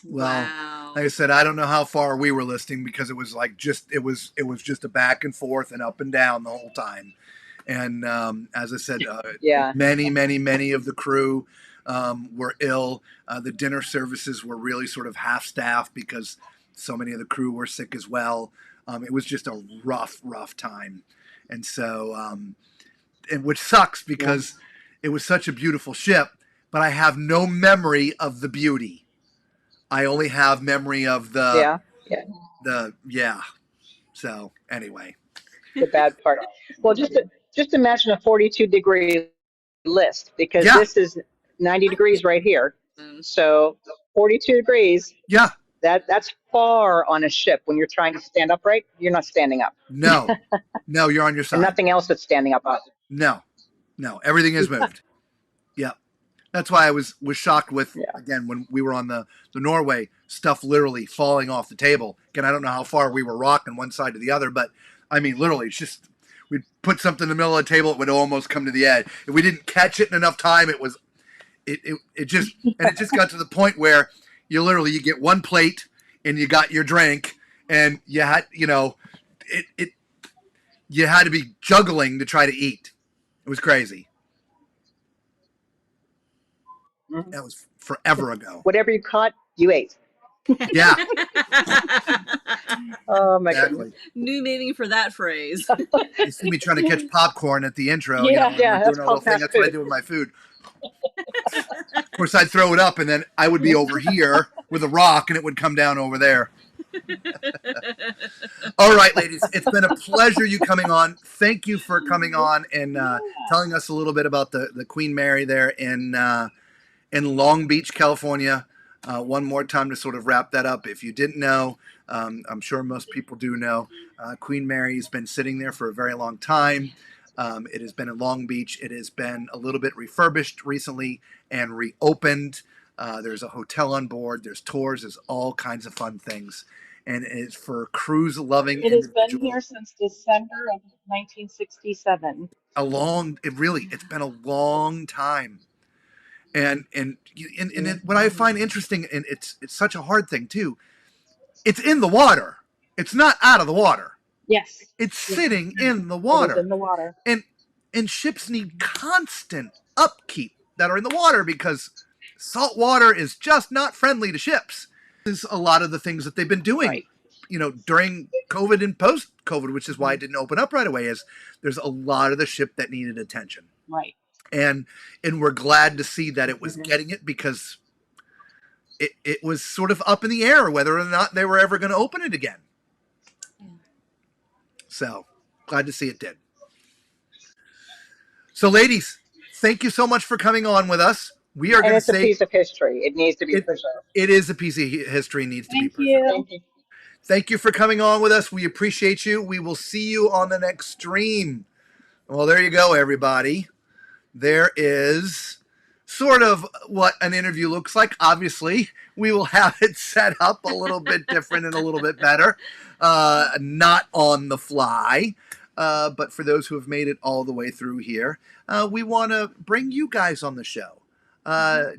Well, Wow. like I said, I don't know how far we were listening because it was like it was just a back and forth and up and down the whole time. And as I said, Yeah. many of the crew were ill. The dinner services were really sort of half-staffed because so many of the crew were sick as well. It was just a rough time. And so, which sucks because it was such a beautiful ship, but I have no memory of the beauty. I only have memory of the So anyway, The bad part. Well, just imagine a 42-degree list, because Yeah. this is 90 degrees right here. So 42 degrees, yeah, that's far on a ship. When you're trying to stand upright, you're not standing up. no, you're on your And side. nothing else that's standing up. No, everything is moved. Yeah. That's why I was shocked with, Yeah. again, when we were on the Norway, stuff literally falling off the table. Again, I don't know how far we were rocking one side to the other, but I mean, literally, it's just, we'd put something in the middle of the table, it would almost come to the edge. If we didn't catch it in enough time, it just got to the point where you get one plate and you got your drink and you had, you had to be juggling to try to eat. It was crazy. Mhm. That was forever ago. Whatever you caught, you ate. Yeah, Oh my exactly. goodness. New meaning for that phrase. You see me trying to catch popcorn at the intro. Yeah, when yeah, we're that's doing our little called thing. fast That's what I food. do with my food. Of course, I'd throw it up, and then I would be over here with a rock, and it would come down over there. All right, ladies, it's been a pleasure you coming on. Thank you for coming on and telling us a little bit about the Queen Mary there in Long Beach, California. One more time to sort of wrap that up. If you didn't know, I'm sure most people do know, Queen Mary has been sitting there for a very long time. It has been in Long Beach. It has been a little bit refurbished recently and reopened. There's a hotel on board. There's tours. There's all kinds of fun things. And it's for cruise-loving It has been individuals. here since December of 1967. It's been a long time. And what I find interesting, and it's such a hard thing too, it's in the water. It's not out of the water. Yes. It's sitting in the It is water. in the water. And ships need constant upkeep that are in the water because salt water is just not friendly to ships. This is a lot of the things that they've been doing, Right. During COVID and post-COVID, which is why it didn't open up right away, is there's a lot of the ship that needed attention. Right. And we're glad to see that it was getting it, because it was sort of up in the air whether or not they were ever going to open it again. Yeah. So glad to see it did. So, ladies, thank you so much for coming on with us. We are going to it's a say piece of history. It needs to be preserved. it is a piece of history, needs to be Thank preserved. you. Thank you. Thank you for coming on with us. We appreciate you. We will see you on the next stream. Well, there you go, everybody. There is sort of what an interview looks like. Obviously, we will have it set up a little bit different and a little bit better, not on the fly. But for those who have made it all the way through here, we want to bring you guys on the show.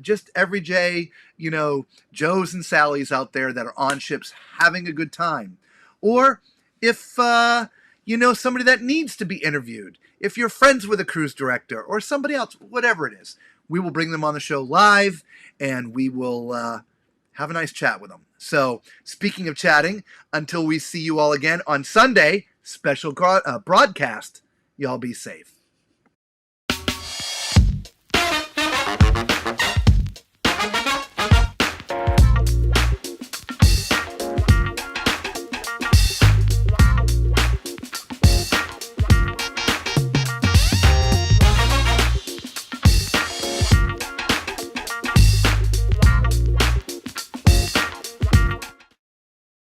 Just everyday, Joes and Sallys out there that are on ships having a good time. Or if, somebody that needs to be interviewed, if you're friends with a cruise director or somebody else, whatever it is, we will bring them on the show live and we will have a nice chat with them. So speaking of chatting, until we see you all again on Sunday, special broadcast, y'all be safe.